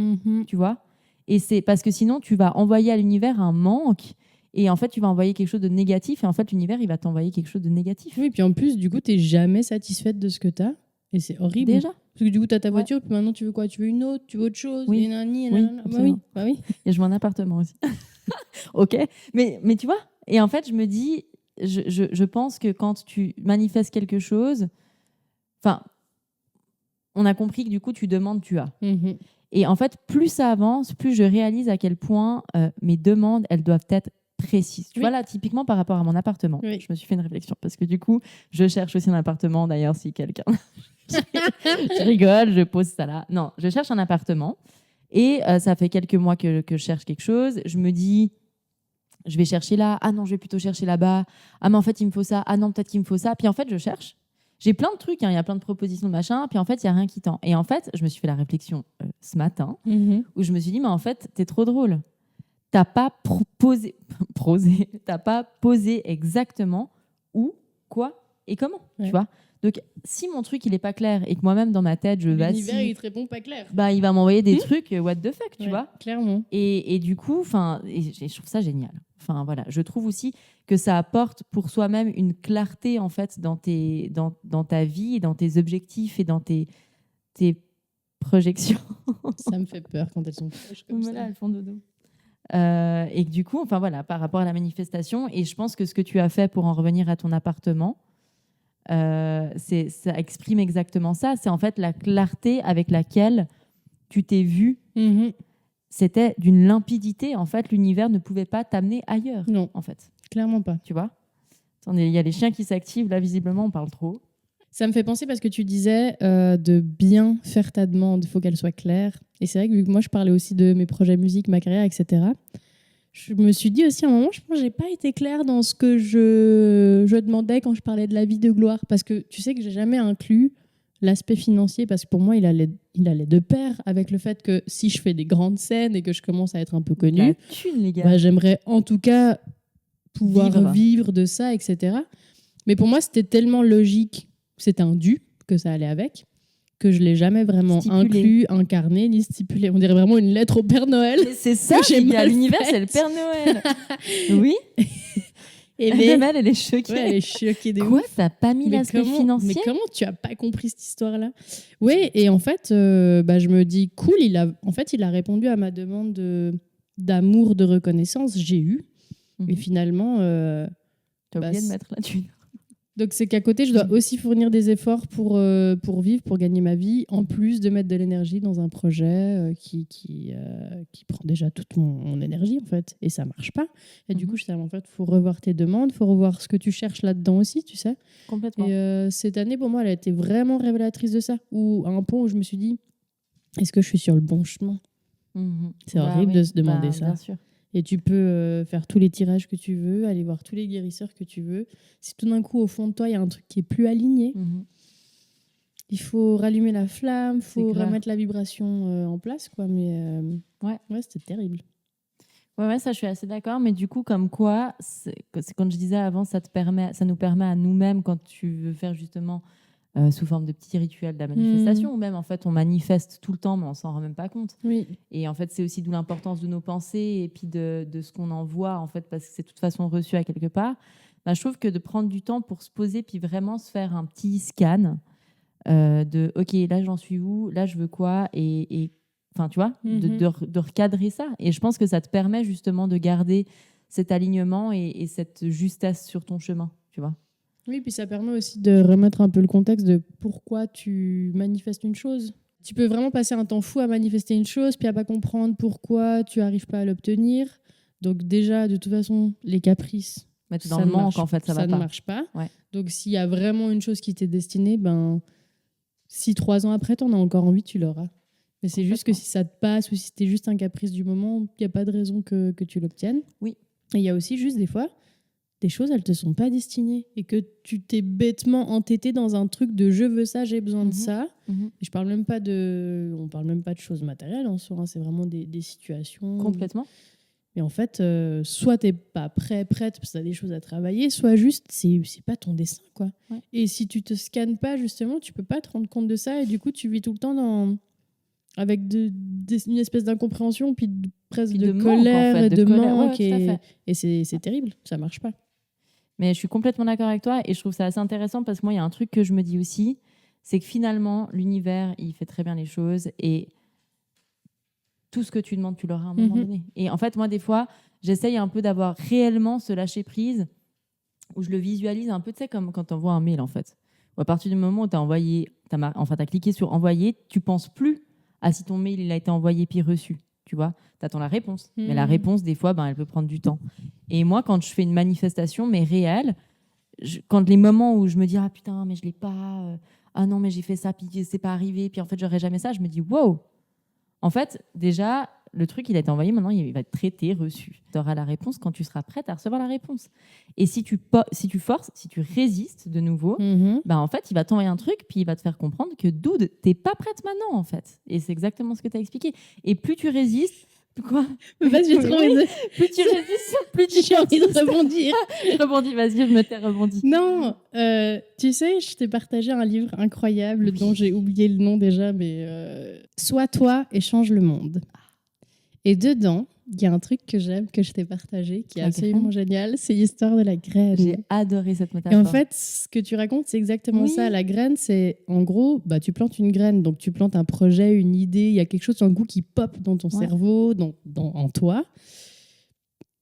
S2: tu vois. Et c'est parce que sinon, tu vas envoyer à l'univers un manque. Et en fait, tu vas envoyer quelque chose de négatif. Et en fait, l'univers, il va t'envoyer quelque chose de négatif.
S1: Oui, puis en plus, du coup, tu n'es jamais satisfaite de ce que tu as. Et c'est horrible.
S2: Déjà.
S1: Parce que du coup, tu as ta voiture, puis maintenant, tu veux quoi? Tu veux une autre? Tu veux autre chose?
S2: Oui.
S1: Oui.
S2: Et je veux un appartement aussi. Ok. Mais tu vois, et en fait, je me dis, je pense que quand tu manifestes quelque chose, enfin, on a compris que du coup, tu demandes, tu as. Et en fait, plus ça avance, plus je réalise à quel point mes demandes, elles doivent être précises. Tu vois, là, typiquement par rapport à mon appartement, je me suis fait une réflexion parce que du coup, je cherche aussi un appartement. D'ailleurs, si quelqu'un... je rigole, je pose ça là. Non, je cherche un appartement et ça fait quelques mois que je cherche quelque chose. Je me dis, je vais chercher là. Ah non, je vais plutôt chercher là-bas. Ah mais en fait, il me faut ça. Ah non, peut-être qu'il me faut ça. Puis en fait, je cherche. J'ai plein de trucs, hein. Il y a plein de propositions de machin. Puis en fait, il n'y a rien qui tend. Et en fait, je me suis fait la réflexion ce matin où je me suis dit, mais en fait, t'es trop drôle. T'as pas t'as pas posé exactement où, quoi et comment, tu vois. Donc, si mon truc, il est pas clair et que moi-même, dans ma tête, je vacille...
S1: L'univers, il te répond pas clair.
S2: Bah, il va m'envoyer des trucs, what the fuck, tu vois.
S1: Clairement.
S2: Et du coup, je trouve ça génial. Enfin, voilà. Je trouve aussi que ça apporte pour soi-même une clarté, en fait, dans ta vie, et dans tes objectifs et dans tes projections.
S1: Ça me fait peur quand elles sont proches comme ça.
S2: Elles font dodo. Et que du coup, enfin voilà, par rapport à la manifestation, et je pense que ce que tu as fait pour en revenir à ton appartement, ça exprime exactement ça. C'est en fait la clarté avec laquelle tu t'es vu. C'était d'une limpidité. En fait, l'univers ne pouvait pas t'amener ailleurs.
S1: Non,
S2: en fait.
S1: Clairement pas.
S2: Tu vois. Attendez, il y a les chiens qui s'activent. Là, visiblement, on parle trop.
S1: Ça me fait penser parce que tu disais de bien faire ta demande, il faut qu'elle soit claire. Et c'est vrai que vu que moi, je parlais aussi de mes projets musique, ma carrière, etc., je me suis dit aussi à un moment, je pense que je n'ai pas été claire dans ce que je demandais quand je parlais de la vie de gloire. Parce que tu sais que j'ai jamais inclus l'aspect financier, parce que pour moi, il allait de pair avec le fait que si je fais des grandes scènes et que je commence à être un peu connue,
S2: la thune, les gars.
S1: J'aimerais en tout cas pouvoir vivre de ça, etc. Mais pour moi, c'était tellement logique, c'était un dû, que ça allait avec, que je ne l'ai jamais vraiment inclus, incarné, ni stipulé. On dirait vraiment une lettre au Père Noël.
S2: Mais c'est ça, l'univers, c'est le Père Noël. Oui. Et même elle est choquée.
S1: Ouais, elle est choquée de
S2: quoi,
S1: ouf.
S2: t'as pas mis l'aspect financier?
S1: Mais comment tu as pas compris cette histoire-là? Ouais, et en fait, je me dis, cool, il a répondu à ma demande d'amour, de reconnaissance. J'ai eu. Et finalement...
S2: t'as oublié de mettre la thune.
S1: Donc, c'est qu'à côté, je dois aussi fournir des efforts pour vivre, pour gagner ma vie, en plus de mettre de l'énergie dans un projet qui prend déjà toute mon énergie, en fait. Et ça marche pas. Et du coup, je sais, en fait, il faut revoir tes demandes, il faut revoir ce que tu cherches là-dedans aussi, tu sais.
S2: Complètement.
S1: Et cette année, pour moi, elle a été vraiment révélatrice de ça. À un point où je me suis dit, est-ce que je suis sur le bon chemin? C'est horrible de se demander ça.
S2: Bien sûr.
S1: Et tu peux faire tous les tirages que tu veux, aller voir tous les guérisseurs que tu veux. Si tout d'un coup, au fond de toi, il y a un truc qui est plus aligné, il faut rallumer la flamme,
S2: C'est
S1: faut
S2: clair.
S1: remettre la vibration en place, quoi. Mais
S2: Ouais.
S1: c'était terrible.
S2: Ouais, ça, je suis assez d'accord. Mais du coup, comme quoi, c'est quand je disais avant, ça nous permet à nous-mêmes, quand tu veux faire justement sous forme de petits rituels de la manifestation, ou même en fait, on manifeste tout le temps, mais on s'en rend même pas compte.
S1: Oui.
S2: Et en fait, c'est aussi d'où l'importance de nos pensées et puis de ce qu'on envoie, en fait, parce que c'est de toute façon reçu à quelque part. Bah, je trouve que de prendre du temps pour se poser puis vraiment se faire un petit scan de OK, là j'en suis où, là je veux quoi, et enfin tu vois, de recadrer ça. Et je pense que ça te permet justement de garder cet alignement et cette justesse sur ton chemin, tu vois.
S1: Oui, puis ça permet aussi de remettre un peu le contexte de pourquoi tu manifestes une chose. Tu peux vraiment passer un temps fou à manifester une chose, puis à pas comprendre pourquoi tu n'arrives pas à l'obtenir. Donc déjà, de toute façon, les caprices,
S2: Mais t'es dans le manque, en fait, ça va
S1: ne
S2: pas.
S1: marche pas.
S2: Ouais.
S1: Donc s'il y a vraiment une chose qui t'est destinée, ben, si 3 ans après, tu en as encore envie, tu l'auras. Mais c'est juste que si ça te passe ou si c'était juste un caprice du moment, il n'y a pas de raison que tu l'obtiennes.
S2: Oui.
S1: Et il y a aussi juste des fois, des choses, elles te sont pas destinées et que tu t'es bêtement entêté dans un truc de je veux ça, j'ai besoin de ça. Et on parle même pas de choses matérielles en soi, hein, c'est vraiment des situations.
S2: Complètement.
S1: Mais en fait, soit t'es pas prête parce que t'as des choses à travailler, soit juste c'est pas ton dessin, quoi.
S2: Ouais.
S1: Et si tu te scannes pas justement, tu peux pas te rendre compte de ça et du coup tu vis tout le temps avec une espèce d'incompréhension puis presque
S2: Puis
S1: de
S2: manque,
S1: colère
S2: en fait,
S1: et de
S2: colère.
S1: manque
S2: Ouais, tout à fait.
S1: et c'est terrible, ça marche pas.
S2: Mais je suis complètement d'accord avec toi et je trouve ça assez intéressant parce que moi, il y a un truc que je me dis aussi, c'est que finalement, l'univers, il fait très bien les choses et tout ce que tu demandes, tu l'auras à un moment donné. Et en fait, moi, des fois, j'essaye un peu d'avoir réellement ce lâcher-prise où je le visualise un peu, tu sais, comme quand tu envoies un mail, en fait. Ou à partir du moment où tu as envoyé, t'as cliqué sur envoyer, tu penses plus à si ton mail il a été envoyé puis reçu. Tu vois, tu attends la réponse. Mais la réponse, des fois, elle peut prendre du temps. Et moi, quand je fais une manifestation, mais réelle, quand les moments où je me dis ah putain, mais je l'ai pas, ah non, mais j'ai fait ça, puis c'est pas arrivé, puis en fait, j'aurais jamais ça, je me dis wow. En fait, déjà, le truc, il a été envoyé, maintenant, il va être traité, reçu. Tu auras la réponse quand tu seras prête à recevoir la réponse. Et si tu forces, si tu résistes de nouveau, en fait, il va t'envoyer un truc, puis il va te faire comprendre que, dude, t'es pas prête maintenant, en fait. Et c'est exactement ce que tu as expliqué. Et plus tu résistes, quoi ?
S1: Vas-y, j'ai trop aisé.
S2: Plus tu résistes, plus tu
S1: J'ai envie de rebondir.
S2: Je rebondis, vas-y, je me tais, rebondis.
S1: Non, tu sais, je t'ai partagé un livre incroyable dont j'ai oublié le nom déjà, mais Sois toi et change le monde. Et dedans, il y a un truc que j'aime, que je t'ai partagé, qui est absolument génial, c'est l'histoire de la graine.
S2: J'ai adoré cette métaphore.
S1: Et en fait, ce que tu racontes, c'est exactement ça. La graine, c'est en gros, tu plantes une graine, donc tu plantes un projet, une idée, il y a quelque chose, un goût qui pop dans ton cerveau, en toi.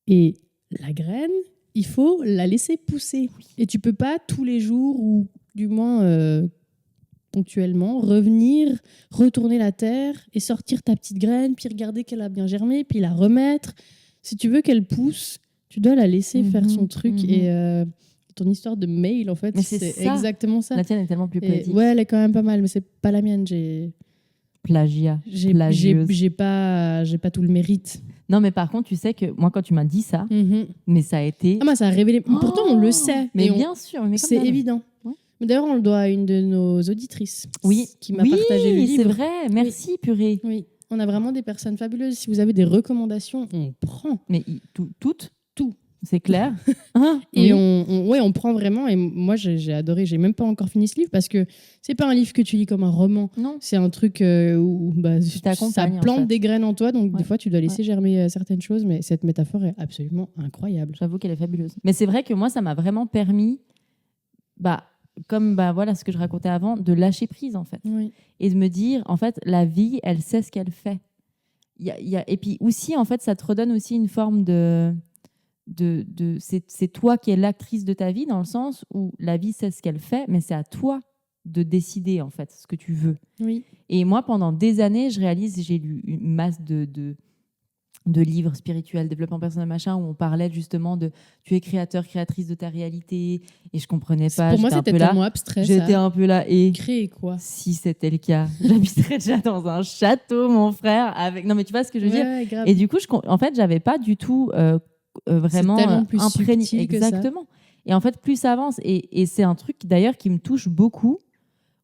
S1: Et la graine, il faut la laisser pousser. Et tu peux pas tous les jours, ou du moins ponctuellement, revenir, retourner la terre et sortir ta petite graine, puis regarder qu'elle a bien germé, puis la remettre. Si tu veux qu'elle pousse, tu dois la laisser faire son truc. Et ton histoire de mail, en fait, c'est exactement ça.
S2: La tienne est tellement plus poétique.
S1: Ouais, elle est quand même pas mal, mais c'est pas la mienne.
S2: Plagiat.
S1: J'ai pas tout le mérite.
S2: Non, mais par contre, tu sais que moi, quand tu m'as dit ça, mais ça a été...
S1: Ah, moi, ça a révélé... Pourtant, on le sait.
S2: Mais bien sûr. Mais
S1: c'est évident. Ouais. D'ailleurs, on le doit à une de nos auditrices qui m'a partagé le livre.
S2: Oui, c'est vrai. Merci, purée.
S1: Oui, on a vraiment des personnes fabuleuses. Si vous avez des recommandations, on prend.
S2: Mais toutes.
S1: Tout.
S2: C'est clair.
S1: Et on prend vraiment. Et moi, j'ai adoré. J'ai même pas encore fini ce livre parce que c'est pas un livre que tu lis comme un roman.
S2: Non.
S1: C'est un truc où ça plante des graines en toi. Donc, des fois, tu dois laisser germer certaines choses. Mais cette métaphore est absolument incroyable.
S2: J'avoue qu'elle est fabuleuse. Mais c'est vrai que moi, ça m'a vraiment permis, comme ce que je racontais avant, de lâcher prise, en fait.
S1: Oui.
S2: Et de me dire, en fait, la vie, elle sait ce qu'elle fait. Et puis aussi, en fait, ça te redonne aussi une forme c'est toi qui es l'actrice de ta vie, dans le sens où la vie sait ce qu'elle fait, mais c'est à toi de décider en fait ce que tu veux.
S1: Oui.
S2: Et moi, pendant des années, j'ai lu une masse de livres spirituels, développement personnel, machin, où on parlait justement de tu es créateur, créatrice de ta réalité, et je comprenais pas.
S1: Pour moi, c'était tellement abstrait.
S2: J'étais un peu là, et
S1: créer quoi ?
S2: Si c'était le cas, j'habiterais déjà dans un château, mon frère. Non, mais tu vois ce que je veux dire.
S1: Grave.
S2: Et du coup, en fait, j'avais pas du tout vraiment
S1: imprégné.
S2: Exactement. Et en fait, plus ça avance, et c'est un truc d'ailleurs qui me touche beaucoup,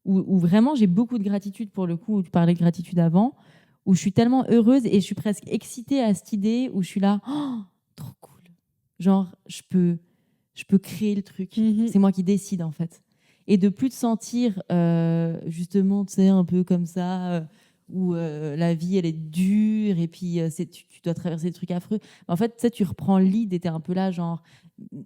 S2: où vraiment j'ai beaucoup de gratitude pour le coup, où tu parlais de gratitude avant, où je suis tellement heureuse et je suis presque excitée à cette idée où je suis là, oh, trop cool. Genre, je peux créer le truc. C'est moi qui décide en fait. Et de plus te sentir justement, tu sais, un peu comme ça, où la vie elle est dure et puis tu dois traverser des trucs affreux. En fait, tu sais, tu reprends le lead et t'es un peu là, genre,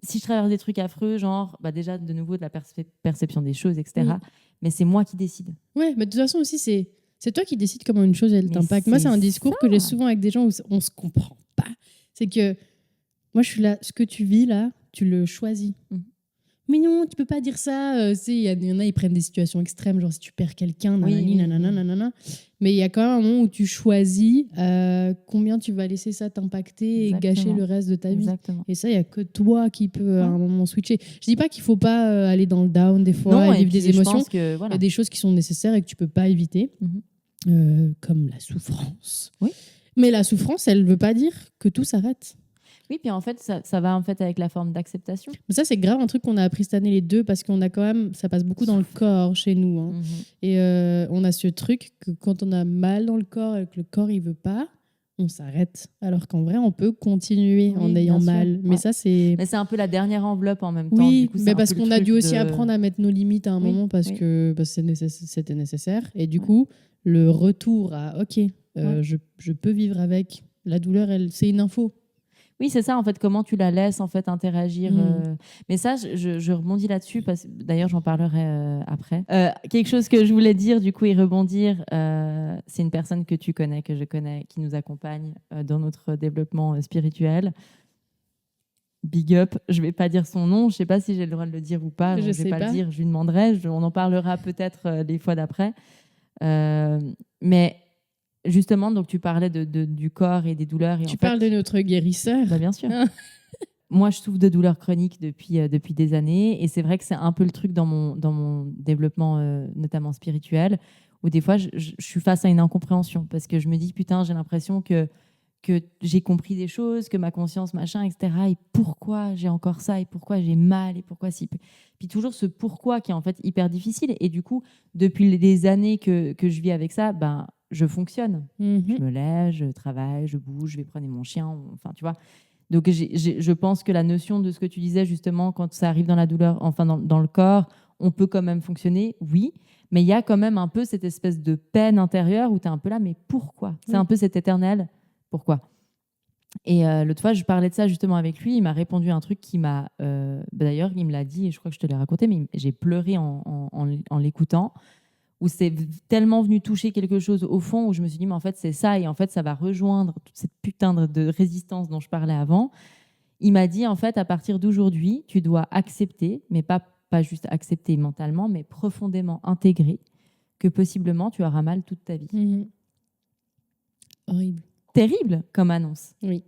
S2: si je traverse des trucs affreux, genre, bah déjà de nouveau de la perception des choses, etc.
S1: Oui.
S2: Mais c'est moi qui décide.
S1: Ouais, mais de toute façon aussi, c'est toi qui décides comment une chose elle
S2: Mais
S1: t'impacte. Moi, c'est un
S2: c'est
S1: discours
S2: ça.
S1: que j'ai souvent avec des gens où on se comprend pas. C'est que moi, je suis là, ce que tu vis là, tu le choisis.
S2: Mhm.
S1: Mais non, tu peux pas dire ça. Il y en a, ils prennent des situations extrêmes, genre si tu perds quelqu'un,
S2: Oui,
S1: nanani,
S2: oui,
S1: nanana,
S2: oui.
S1: nanana. Mais il y a quand même un moment où tu choisis combien tu vas laisser ça t'impacter et gâcher
S2: Exactement.
S1: le reste de ta vie.
S2: Exactement.
S1: Et ça, il y a que toi qui peux à
S2: Ouais.
S1: un moment switcher. Je dis pas qu'il faut pas aller dans le down des fois
S2: Non,
S1: et
S2: et
S1: vivre
S2: puis
S1: des
S2: je
S1: émotions.
S2: pense que
S1: Il
S2: voilà.
S1: y a des choses qui sont nécessaires et que tu peux pas éviter,
S2: Mhm.
S1: comme la souffrance.
S2: Oui.
S1: Mais la souffrance, elle veut pas dire que tout s'arrête.
S2: Oui, puis en fait, ça va en fait avec la forme d'acceptation.
S1: Mais ça, c'est grave un truc qu'on a appris cette année les deux parce qu'on a quand même, ça passe beaucoup dans le corps chez nous. Hein.
S2: Mhm.
S1: Et on a ce truc que quand on a mal dans le corps et que le corps il veut pas, on s'arrête. Alors qu'en vrai, on peut continuer
S2: Oui,
S1: en ayant
S2: bien sûr.
S1: mal. Mais
S2: Ouais.
S1: ça, c'est...
S2: Mais c'est un peu la dernière enveloppe en même temps.
S1: Oui,
S2: Du coup, c'est
S1: mais
S2: un
S1: parce
S2: peu le
S1: qu'on a dû
S2: truc
S1: aussi apprendre à mettre nos limites à un
S2: Oui,
S1: moment parce
S2: oui.
S1: que c'était nécessaire. Et du
S2: Ouais.
S1: coup, le retour à OK,
S2: Ouais.
S1: je peux vivre avec. La douleur, c'est une info.
S2: Oui, c'est ça, en fait, comment tu la laisses en fait interagir. Mais ça, je rebondis là-dessus, parce que d'ailleurs, j'en parlerai après. Quelque chose que je voulais dire, du coup, et rebondir, c'est une personne que tu connais, que je connais, qui nous accompagne dans notre développement spirituel. Big up, je vais pas dire son nom, je sais pas si j'ai le droit de le dire ou pas, donc
S1: Je
S2: je vais
S1: sais
S2: pas le
S1: pas.
S2: dire, je lui demanderai, on en parlera peut-être les fois d'après. Mais justement, donc tu parlais du corps et des douleurs. Et
S1: Tu
S2: en
S1: parles de
S2: fait,
S1: notre guérisseur.
S2: bah, bien sûr. Moi, je souffre de douleurs chroniques depuis des années. Et c'est vrai que c'est un peu le truc dans mon développement, notamment spirituel, où des fois, je suis face à une incompréhension. Parce que je me dis, putain, j'ai l'impression que j'ai compris des choses, que ma conscience, machin, etc. Et pourquoi j'ai encore ça, et pourquoi j'ai mal, et pourquoi si. Puis toujours ce pourquoi qui est en fait hyper difficile. Et du coup, depuis des années que je vis avec ça, ben, je fonctionne. Je me lève, je travaille, je bouge, je vais prendre mon chien, enfin, tu vois. Donc, je pense que la notion de ce que tu disais, justement, quand ça arrive dans la douleur, enfin, dans le corps, on peut quand même fonctionner, oui. Mais il y a quand même un peu cette espèce de peine intérieure où tu es un peu là, mais pourquoi ? C'est un peu cet éternel pourquoi. Et l'autre fois, je parlais de ça justement avec lui. Il m'a répondu un truc qui m'a. D'ailleurs, il me l'a dit, et je crois que je te l'ai raconté, mais j'ai pleuré en l'écoutant, où c'est tellement venu toucher quelque chose au fond, où je me suis dit, mais en fait, c'est ça, et en fait, ça va rejoindre toute cette putain de résistance dont je parlais avant. Il m'a dit, en fait, à partir d'aujourd'hui, tu dois accepter, mais pas juste accepter mentalement, mais profondément intégrer que possiblement tu auras mal toute ta vie.
S1: Horrible.
S2: Terrible comme annonce.
S1: Oui.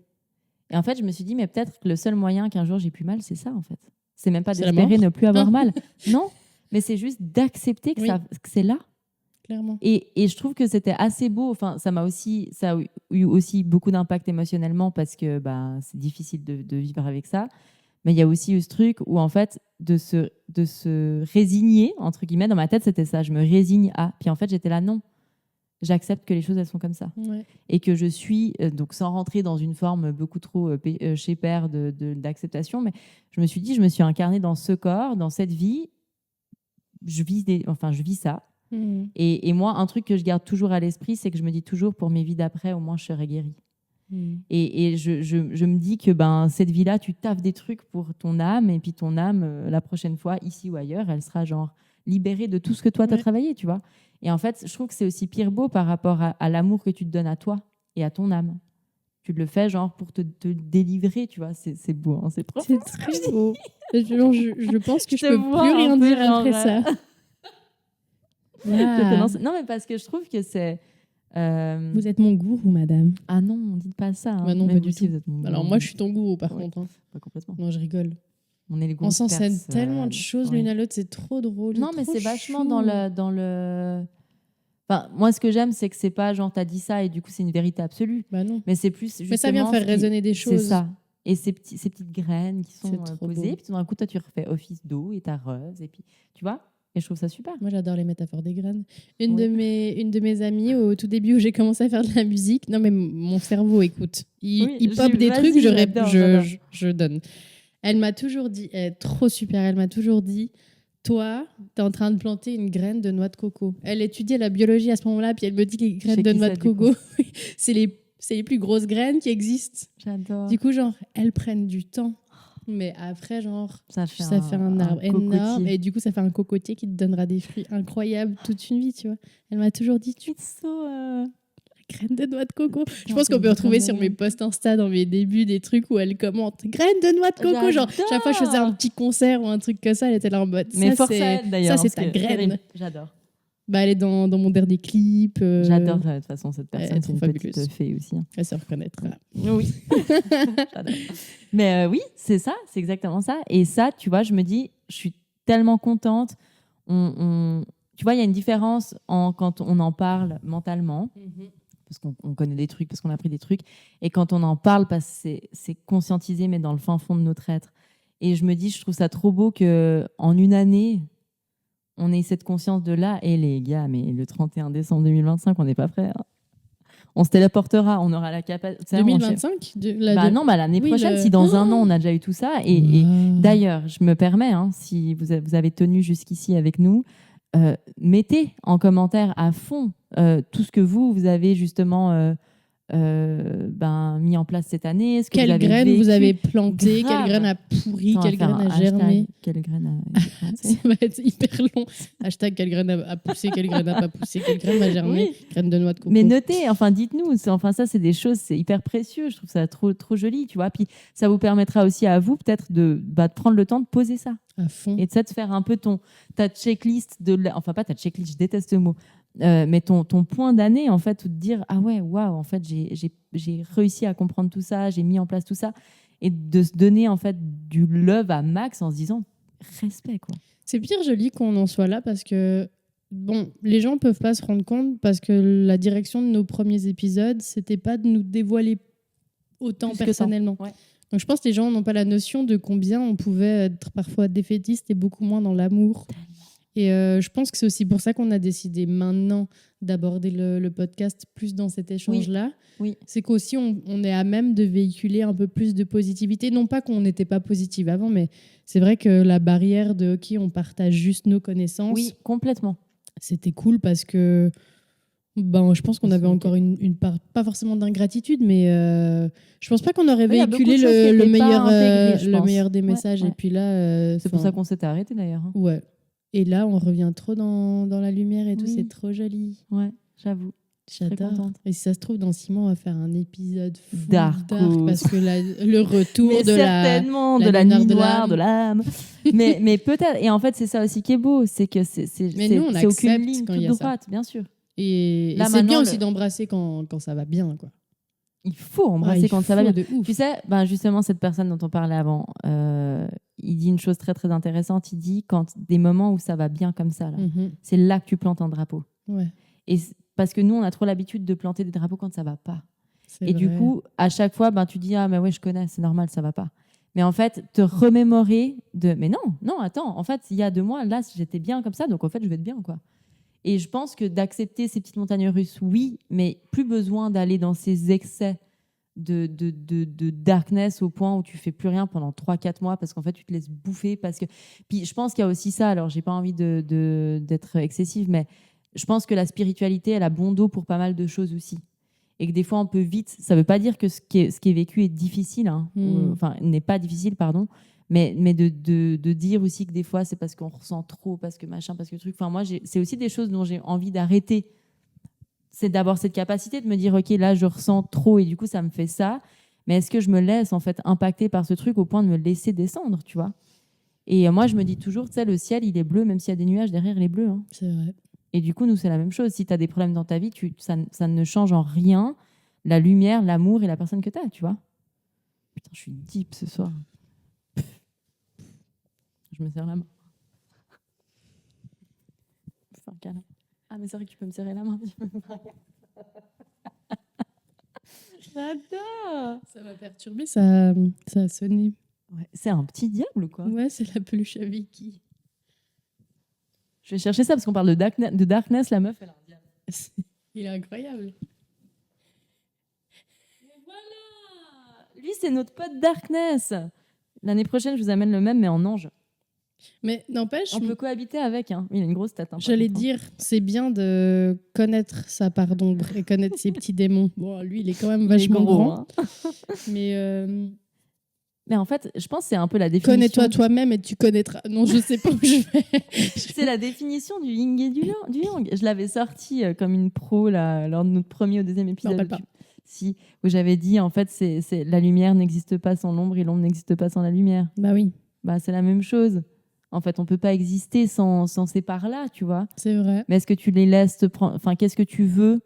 S2: Et en fait, je me suis dit, mais peut-être que le seul moyen qu'un jour j'ai plus mal, c'est ça, en fait. C'est même pas
S1: C'est la
S2: d'espérer
S1: mort.
S2: ne plus avoir mal. Non, mais c'est juste d'accepter que,
S1: Oui.
S2: que c'est là.
S1: Clairement.
S2: Et je trouve que c'était assez beau. Enfin, ça a eu aussi beaucoup d'impact émotionnellement parce que bah, c'est difficile de vivre avec ça. Mais il y a aussi eu ce truc où, en fait, de se résigner, entre guillemets, dans ma tête, c'était ça. Je me résigne à. Puis en fait, j'étais là, non. J'accepte que les choses, elles sont comme ça.
S1: Ouais.
S2: Et que je suis, donc sans rentrer dans une forme beaucoup trop chez père d'acceptation, mais je me suis dit, je me suis incarnée dans ce corps, dans cette vie, je vis ça. Et moi, un truc que je garde toujours à l'esprit, c'est que je me dis toujours, pour mes vies d'après, au moins, je serai guérie. Et je me dis que ben, cette vie-là, tu taffes des trucs pour ton âme, et puis ton âme, la prochaine fois, ici ou ailleurs, elle sera genre libérée de tout ce que toi, tu as travaillé, tu vois. Et en fait, je trouve que c'est aussi pire beau par rapport à l'amour que tu te donnes à toi et à ton âme. Tu le fais genre pour te délivrer, tu vois. C'est beau, hein, c'est profond.
S1: C'est très beau. Je pense que je peux
S2: vois
S1: plus
S2: un
S1: rien
S2: peu
S1: dire
S2: genre,
S1: après ça.
S2: Non, mais parce que je trouve que c'est...
S1: Vous êtes mon gourou, madame.
S2: Ah non, dites pas ça. Hein.
S1: Bah non,
S2: Même
S1: pas du
S2: aussi,
S1: tout.
S2: vous êtes mon
S1: Alors
S2: gourou.
S1: moi, je suis ton gourou, par
S2: Ouais.
S1: contre. Hein.
S2: Pas complètement.
S1: Non, je rigole.
S2: On est les gourous.
S1: On s'enseigne tellement de choses l'une à l'autre, c'est trop drôle.
S2: Non, mais c'est vachement
S1: chaud.
S2: dans le... Enfin, moi, ce que j'aime, c'est que c'est pas genre t'as dit ça et du coup c'est une vérité absolue.
S1: Bah non.
S2: Mais c'est plus justement.
S1: Mais ça vient faire résonner des choses.
S2: C'est ça. Et ces petites graines qui sont
S1: C'est trop
S2: posées.
S1: beau.
S2: Puis tout d'un coup, toi, tu refais office d'eau et t'arroses. Et puis, tu vois. Et je trouve ça super.
S1: Moi, j'adore les métaphores des graines.
S2: Ouais.
S1: Une de mes amies, au tout début où j'ai commencé à faire de la musique, non, mais mon cerveau, écoute, il pop des
S2: vas-y,
S1: trucs,
S2: j'adore.
S1: je donne. Elle m'a toujours dit, elle est trop super, elle m'a toujours dit, toi, t'es en train de planter une graine de noix de coco. Elle étudiait la biologie à ce moment-là, puis elle me dit que les graines
S2: sais
S1: de
S2: qui
S1: noix
S2: c'est,
S1: de
S2: du coup.
S1: coco, c'est les plus grosses graines qui existent.
S2: J'adore.
S1: Du coup, genre, elles prennent du temps. Mais après, genre,
S2: Ça fait
S1: un arbre énorme.
S2: cocotier.
S1: Et du coup, ça fait un cocotier qui te donnera des fruits incroyables toute une vie, tu vois. Elle m'a toujours dit, tu
S2: It's so,
S1: graines de noix de coco. Je
S2: putain,
S1: pense
S2: c'est
S1: qu'on peut
S2: une
S1: retrouver
S2: graine
S1: sur
S2: de
S1: mes
S2: noix.
S1: posts Insta dans mes débuts des trucs où elle commente graines de noix de coco. Genre, chaque fois que je faisais un petit concert ou un truc comme ça, elle était là en mode.
S2: Mais
S1: Ça,
S2: force à
S1: c'est
S2: elle, d'ailleurs.
S1: ça, c'est
S2: parce
S1: ta
S2: que
S1: graine.
S2: terrible. J'adore.
S1: Bah, elle est dans mon dernier clip.
S2: J'adore, de toute façon, cette
S1: elle est
S2: personne.
S1: trop
S2: C'est une
S1: fabuleuse.
S2: petite fée aussi. Hein.
S1: Elle se reconnaîtra.
S2: Oui. J'adore. Mais oui, c'est ça, c'est exactement ça. Et ça, tu vois, je me dis, je suis tellement contente. Tu vois, il y a une différence quand on en parle mentalement, parce qu'on connaît des trucs, parce qu'on a appris des trucs, et quand on en parle, parce que c'est conscientisé, mais dans le fin fond de notre être. Et je me dis, je trouve ça trop beau qu'en une année, on ait cette conscience de là. Et les gars, mais le 31 décembre 2025, on n'est pas prêts. Hein. On se téléportera, on aura la capacité.
S1: 2025
S2: Non, l'année prochaine, si dans un an on a déjà eu tout ça. Et d'ailleurs, je me permets, hein, si vous avez tenu jusqu'ici avec nous, mettez en commentaire à fond tout ce que vous avez justement mis en place cette année. Ce que
S1: quelle
S2: vous avez
S1: graine
S2: vécu.
S1: vous avez planté,
S2: Grave.
S1: quelle graine a pourri,
S2: Attends,
S1: quelle graine a
S2: hashtag,
S1: germé.
S2: quelle graine a été plantée.
S1: Ça va être hyper long. Hashtag quelle graine a poussé, quelle graine n'a pas poussé, quelle graine a germé, graine de noix de coco.
S2: Mais notez, enfin dites-nous, ça c'est des choses, c'est hyper précieux, je trouve ça trop, trop joli, tu vois. Puis ça vous permettra aussi à vous peut-être de prendre le temps de poser ça.
S1: À fond.
S2: Et de faire un peu ta checklist, enfin pas ta checklist, je déteste le mot, mais ton point d'année, en fait, où te dire, ah ouais, waouh, en fait, j'ai réussi à comprendre tout ça, j'ai mis en place tout ça, et de se donner en fait du love à max en se disant, respect, quoi.
S1: C'est pire joli qu'on en soit là parce que, bon, les gens peuvent pas se rendre compte parce que la direction de nos premiers épisodes, c'était pas de nous dévoiler autant
S2: Plus que
S1: personnellement.
S2: Ouais.
S1: Donc je pense que les gens n'ont pas la notion de combien on pouvait être parfois défaitiste et beaucoup moins dans l'amour. Et je pense que c'est aussi pour ça qu'on a décidé maintenant d'aborder le podcast plus dans cet échange-là.
S2: Oui.
S1: C'est qu'aussi on est à même de véhiculer un peu plus de positivité. Non pas qu'on n'était pas positive avant, mais c'est vrai que la barrière de OK, on partage juste nos connaissances.
S2: Oui, complètement.
S1: C'était cool parce que je pense qu'on avait encore une part, pas forcément d'ingratitude, mais je pense pas qu'on aurait véhiculé le meilleur des messages.
S2: Ouais.
S1: Et puis là,
S2: c'est pour ça qu'on s'était arrêté d'ailleurs. Hein.
S1: Ouais. Et là, on revient trop dans la lumière et tout, c'est trop joli.
S2: Ouais, j'avoue.
S1: J'adore. Et si ça se trouve, dans 6 mois, on va faire un épisode
S2: dark
S1: parce que le retour
S2: mais
S1: de
S2: certainement de la nuit noire de l'âme. mais peut-être. Et en fait, c'est ça aussi qui est beau, c'est que c'est aucune ligne toute droite, bien sûr.
S1: Et c'est bien aussi d'embrasser quand ça va bien, quoi.
S2: Il faut embrasser quand ça va bien.
S1: De ouf.
S2: Tu sais, justement, cette personne dont on parlait avant, il dit une chose très très intéressante. Il dit quand des moments où ça va bien comme ça, là, c'est là que tu plantes un drapeau.
S1: Ouais.
S2: Et parce que nous, on a trop l'habitude de planter des drapeaux quand ça va pas. Et du coup, à chaque fois, tu dis ah mais ouais, je connais, c'est normal, ça va pas. Mais en fait, te remémorer mais non, attends. En fait, il y a 2 mois, là, j'étais bien comme ça, donc en fait, je vais être bien, quoi. Et je pense que d'accepter ces petites montagnes russes, oui, mais plus besoin d'aller dans ces excès de darkness au point où tu fais plus rien pendant 3-4 mois parce qu'en fait, tu te laisses bouffer. Puis je pense qu'il y a aussi ça, alors j'ai pas envie d'être excessive, mais je pense que la spiritualité, elle a bon dos pour pas mal de choses aussi. Et que des fois, on peut vite... Ça veut pas dire que ce qui est vécu est difficile, hein, enfin, n'est pas difficile, pardon, mais de dire aussi que des fois, c'est parce qu'on ressent trop, parce que machin, parce que truc. Enfin, moi, c'est aussi des choses dont j'ai envie d'arrêter. C'est d'avoir cette capacité de me dire, OK, là, je ressens trop et du coup, ça me fait ça. Mais est-ce que je me laisse, en fait, impacter par ce truc au point de me laisser descendre, tu vois ? Et moi, je me dis toujours, tu sais, le ciel, il est bleu, même s'il y a des nuages derrière, il est bleu. Hein.
S1: C'est vrai.
S2: Et du coup, nous, c'est la même chose. Si tu as des problèmes dans ta vie, ça ne change en rien la lumière, l'amour et la personne que tu as, tu vois ? Putain, je suis deep ce soir. Je me serre la main. Faire un câlin. Ah, mais c'est vrai que tu peux me serrer la main. J'adore.
S1: Ça m'a perturbé, ça a sonné.
S2: Ouais, c'est un petit diable, quoi.
S1: Ouais, c'est la peluche à Vicky.
S2: Je vais chercher ça parce qu'on parle de darkness, la meuf, elle a un diable.
S1: Il est incroyable.
S2: Voilà. Lui, c'est notre pote darkness. L'année prochaine, je vous amène le même, mais en ange.
S1: Mais n'empêche,
S2: On peut cohabiter avec. Hein. Il a une grosse tête. Hein,
S1: j'allais dire, c'est bien de connaître sa part d'ombre et connaître ses petits démons. Bon, lui, il est quand même vachement grand.
S2: Hein.
S1: Mais
S2: en fait, je pense que c'est un peu la définition.
S1: Connais-toi toi-même et tu connaîtras. Non, je sais pas où je vais.
S2: C'est la définition du yin et du yang. Je l'avais sorti comme une pro là, lors de notre premier ou deuxième épisode. Si, où j'avais dit, en fait, c'est la lumière n'existe pas sans l'ombre et l'ombre n'existe pas sans la lumière.
S1: Bah oui.
S2: Bah, c'est la même chose. En fait, on peut pas exister sans ces parts-là, tu vois.
S1: C'est vrai.
S2: Mais est-ce que tu les laisses te prendre... Enfin, qu'est-ce que tu veux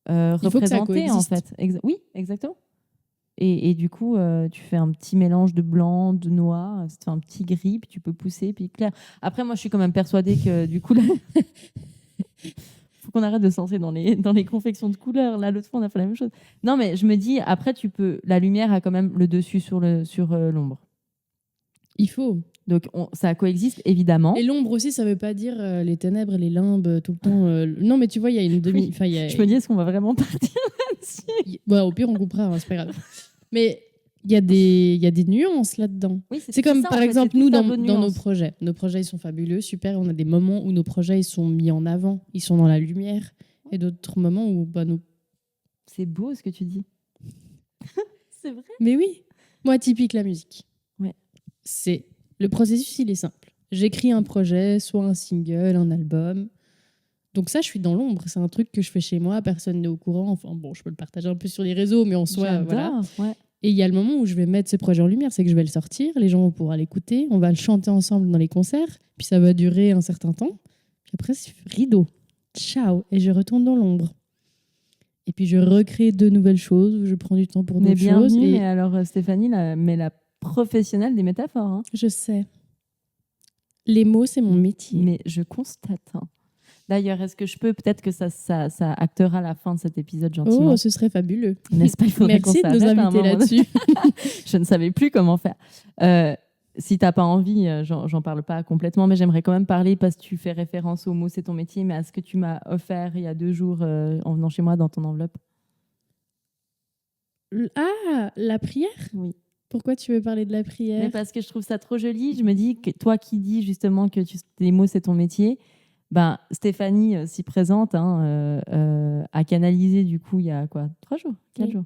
S2: représenter, en fait. Oui, exactement. Et du coup, tu fais un petit mélange de blanc, de noir, ça te fait un petit gris, puis tu peux pousser, puis clair. Après, moi, je suis quand même persuadée que du coup, là... faut qu'on arrête de se lancer dans les confections de couleurs. Là, l'autre fois, on a fait la même chose. Non, mais je me dis, après, la lumière a quand même le dessus sur l'ombre.
S1: Il faut.
S2: Donc, ça coexiste, évidemment.
S1: Et l'ombre aussi, ça veut pas dire les ténèbres, les limbes, tout le temps. Non, mais tu vois, il y a une demi...
S2: Oui. Je me dis, est-ce qu'on va vraiment partir là-dessus?
S1: Au pire, on coupera, hein, c'est pas grave. Mais il y a des nuances là-dedans.
S2: Oui,
S1: c'est comme, par exemple, nous, dans nos projets. Nos projets, ils sont fabuleux, super. On a des moments où nos projets, ils sont mis en avant, ils sont dans la lumière. Et d'autres moments où...
S2: C'est beau ce que tu dis. C'est vrai.
S1: Mais oui. Moi, typique la musique.
S2: Ouais.
S1: Le processus, il est simple. J'écris un projet, soit un single, un album. Donc ça, je suis dans l'ombre. C'est un truc que je fais chez moi, personne n'est au courant. Enfin bon, je peux le partager un peu sur les réseaux, mais en soi, voilà.
S2: Ouais.
S1: Et il y a le moment où je vais mettre ce projet en lumière, c'est que je vais le sortir, les gens vont pouvoir l'écouter, on va le chanter ensemble dans les concerts, puis ça va durer un certain temps. Puis après, c'est rideau. Ciao. Et je retourne dans l'ombre. Et puis je recrée de nouvelles choses, où je prends du temps pour d'autres choses.
S2: Mais alors Stéphanie, la professionnelle des métaphores. Hein.
S1: Je sais. Les mots, c'est mon métier.
S2: Mais je constate. Hein. D'ailleurs, est-ce que je peux, peut-être que ça actera la fin de cet épisode gentiment.
S1: Oh, ce serait fabuleux.
S2: N'est-ce pas? Il faudrait
S1: Merci de nous inviter là-dessus.
S2: Je ne savais plus comment faire. Si tu n'as pas envie, j'en parle pas complètement, mais j'aimerais quand même parler parce que tu fais référence au mot c'est ton métier, mais à ce que tu m'as offert il y a 2 jours en venant chez moi dans ton enveloppe.
S1: Ah, la prière?
S2: Oui.
S1: Pourquoi tu veux parler de la prière?
S2: Mais parce que je trouve ça trop joli. Je me dis que toi qui dis justement que tes mots c'est ton métier, ben, Stéphanie, si présente, a canalisé du coup il y a 3 jours, 4 jours.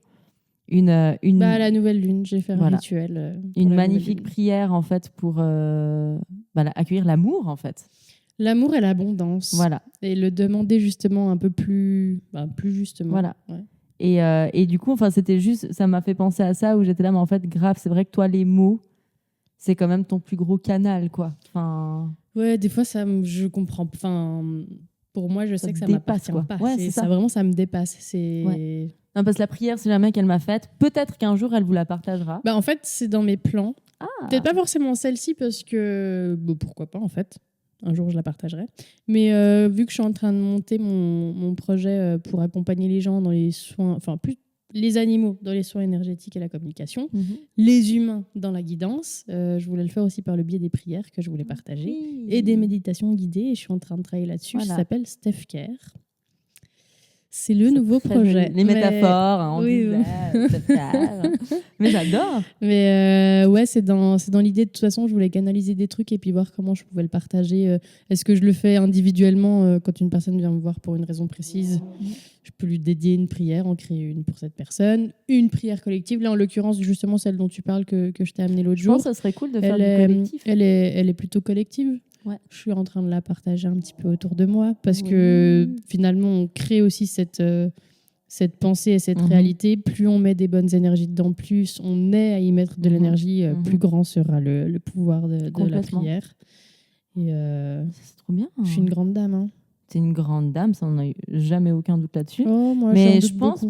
S1: À la nouvelle lune, j'ai fait un rituel.
S2: Une magnifique prière en fait pour accueillir l'amour en fait.
S1: L'amour et l'abondance.
S2: Voilà.
S1: Et le demander justement un peu plus justement.
S2: Voilà.
S1: Ouais.
S2: Et du coup, c'était juste, ça m'a fait penser à ça où j'étais là, mais en fait, grave, c'est vrai que toi, les mots, c'est quand même ton plus gros canal, quoi. Enfin...
S1: Ouais, des fois, je comprends. Enfin, pour moi, je sais que ça m'appartient pas.
S2: Ouais, c'est ça.
S1: Vraiment, ça me dépasse.
S2: Ouais. Non, parce que la prière, c'est jamais qu'elle m'a faite. Peut-être qu'un jour, elle vous la partagera.
S1: En fait, c'est dans mes plans. Peut-être pas forcément celle-ci, parce que... pourquoi pas, en fait. Un jour, je la partagerai. Mais vu que je suis en train de monter mon projet pour accompagner les gens dans les soins... Enfin, plus les animaux dans les soins énergétiques et la communication, les humains dans la guidance. Je voulais le faire aussi par le biais des prières que je voulais partager et des méditations guidées. Et je suis en train de travailler là-dessus. Ça s'appelle Steph Care. C'est le nouveau projet.
S2: Les métaphores, mais j'adore.
S1: Mais ouais, c'est dans l'idée. De toute façon, je voulais canaliser des trucs et puis voir comment je pouvais le partager. Est-ce que je le fais individuellement quand une personne vient me voir pour une raison précise? Je peux lui dédier une prière, en créer une pour cette personne. Une prière collective. Là, en l'occurrence, justement, celle dont tu parles que je t'ai amenée l'autre jour.
S2: Je pense que ça serait cool de faire du collectif.
S1: Elle est plutôt collective.
S2: Ouais.
S1: Je suis en train de la partager un petit peu autour de moi parce que finalement, on crée aussi cette pensée et cette réalité. Plus on met des bonnes énergies dedans, plus on est à y mettre de l'énergie, plus grand sera le pouvoir de la prière. Et
S2: c'est trop bien.
S1: Je suis une grande dame. Hein.
S2: T'es une grande dame, ça, on n'a eu jamais aucun doute là-dessus.
S1: Oh, moi,
S2: mais je pense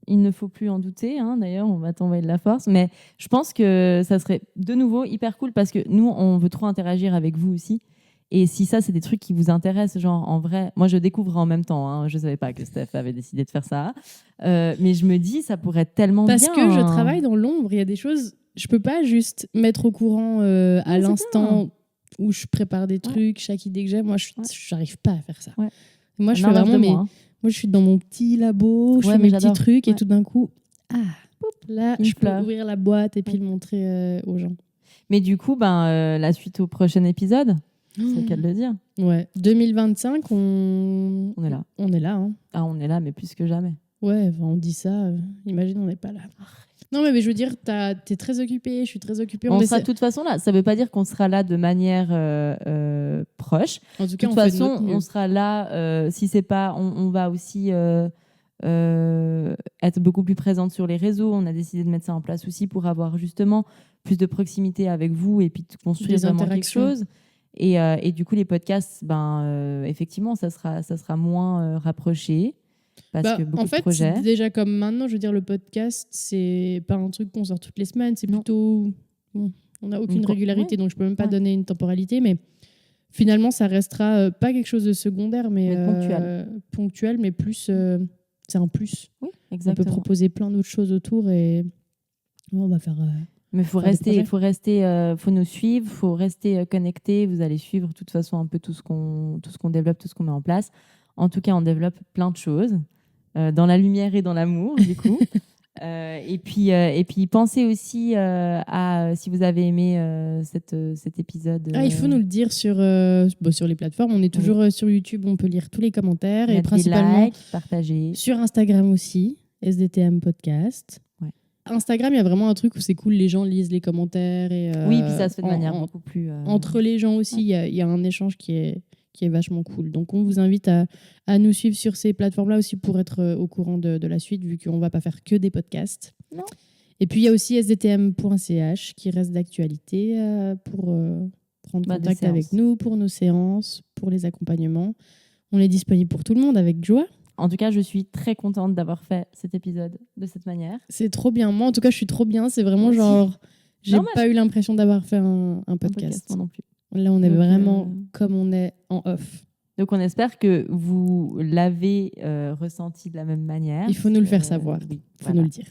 S2: il ne faut plus en douter. Hein, d'ailleurs, on va t'envoyer de la force. Mais je pense que ça serait de nouveau hyper cool parce que nous, on veut trop interagir avec vous aussi. Et si ça, c'est des trucs qui vous intéressent, genre en vrai, moi je découvre en même temps, hein, je ne savais pas que Steph avait décidé de faire ça, mais je me dis, ça pourrait être tellement bien.
S1: Parce que je travaille dans l'ombre, il y a des choses, je ne peux pas juste mettre au courant à l'instant où je prépare des trucs, chaque idée que j'ai. Moi, j'arrive pas à faire ça.
S2: Ouais.
S1: Moi, je fais vraiment moi, je suis dans mon petit labo, je fais mes petits trucs et tout d'un coup, là, je peux ouvrir la boîte et puis le montrer aux gens.
S2: Mais du coup, la suite au prochain épisode, c'est le cas de le dire.
S1: Ouais, 2025, on
S2: est là.
S1: On est là. Hein.
S2: Ah, on est là, mais plus que jamais.
S1: Ouais, on dit ça, imagine, on n'est pas là. Non, mais je veux dire, t'es très occupée, je suis très occupée.
S2: On sera de toute façon là. Ça ne veut pas dire qu'on sera là de manière proche.
S1: En tout cas,
S2: de toute façon, on sera là. Si c'est pas, on va aussi être beaucoup plus présente sur les réseaux. On a décidé de mettre ça en place aussi pour avoir justement plus de proximité avec vous et puis de construire vraiment quelque chose. Et du coup, les podcasts, effectivement, ça sera moins rapproché. Parce que beaucoup
S1: en fait,
S2: de projets.
S1: C'est déjà comme maintenant, je veux dire, le podcast, c'est pas un truc qu'on sort toutes les semaines, c'est plutôt. Bon, on n'a aucune régularité, donc je peux même pas donner une temporalité, mais finalement, ça restera pas quelque chose de secondaire, mais ponctuel, mais plus. C'est un plus.
S2: Oui, exactement.
S1: On peut proposer plein d'autres choses autour et on va faire.
S2: Mais faut nous suivre, faut rester connecté. Vous allez suivre de toute façon un peu tout ce qu'on développe, tout ce qu'on met en place. En tout cas, on développe plein de choses dans la lumière et dans l'amour, du coup. Et puis, pensez aussi à si vous avez aimé cet épisode.
S1: Il faut nous le dire sur les plateformes. On est toujours sur YouTube, on peut lire tous les commentaires. Et principalement
S2: likes, partager.
S1: Sur Instagram aussi, SDTM Podcast. Ouais. Instagram, il y a vraiment un truc où c'est cool, les gens lisent les commentaires.
S2: Oui, puis ça se fait de manière beaucoup plus...
S1: Entre les gens aussi, il y a un échange qui est vachement cool. Donc, on vous invite à nous suivre sur ces plateformes-là aussi pour être au courant de la suite, vu qu'on ne va pas faire que des podcasts.
S2: Non.
S1: Et puis, il y a aussi sdtm.ch qui reste d'actualité pour prendre contact avec nous, pour nos séances, pour les accompagnements. On est disponible pour tout le monde avec joie.
S2: En tout cas, je suis très contente d'avoir fait cet épisode de cette manière.
S1: C'est trop bien. Moi, en tout cas, je suis trop bien. C'est vraiment genre... J'ai pas eu l'impression d'avoir fait un podcast.
S2: Moi non plus.
S1: Là, on est vraiment comme on est en off.
S2: Donc, on espère que vous l'avez ressenti de la même manière.
S1: Il faut nous le faire savoir. Il faut nous le dire.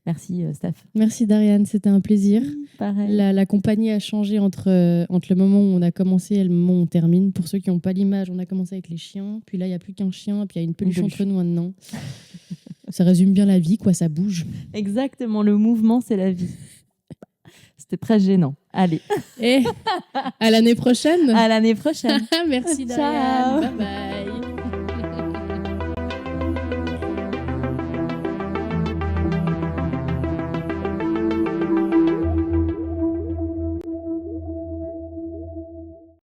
S2: Merci, Steph.
S1: Merci, Darian. C'était un plaisir.
S2: Pareil.
S1: La compagnie a changé entre le moment où on a commencé et le moment où on termine. Pour ceux qui n'ont pas l'image, on a commencé avec les chiens. Puis là, il n'y a plus qu'un chien. Puis il y a une peluche entre nous maintenant. Ça résume bien la vie, quoi. Ça bouge.
S2: Exactement. Le mouvement, c'est la vie. C'était très gênant. Allez.
S1: Et à l'année prochaine.
S2: À l'année prochaine.
S1: Merci, Darian.
S2: Ciao.
S1: Bye bye.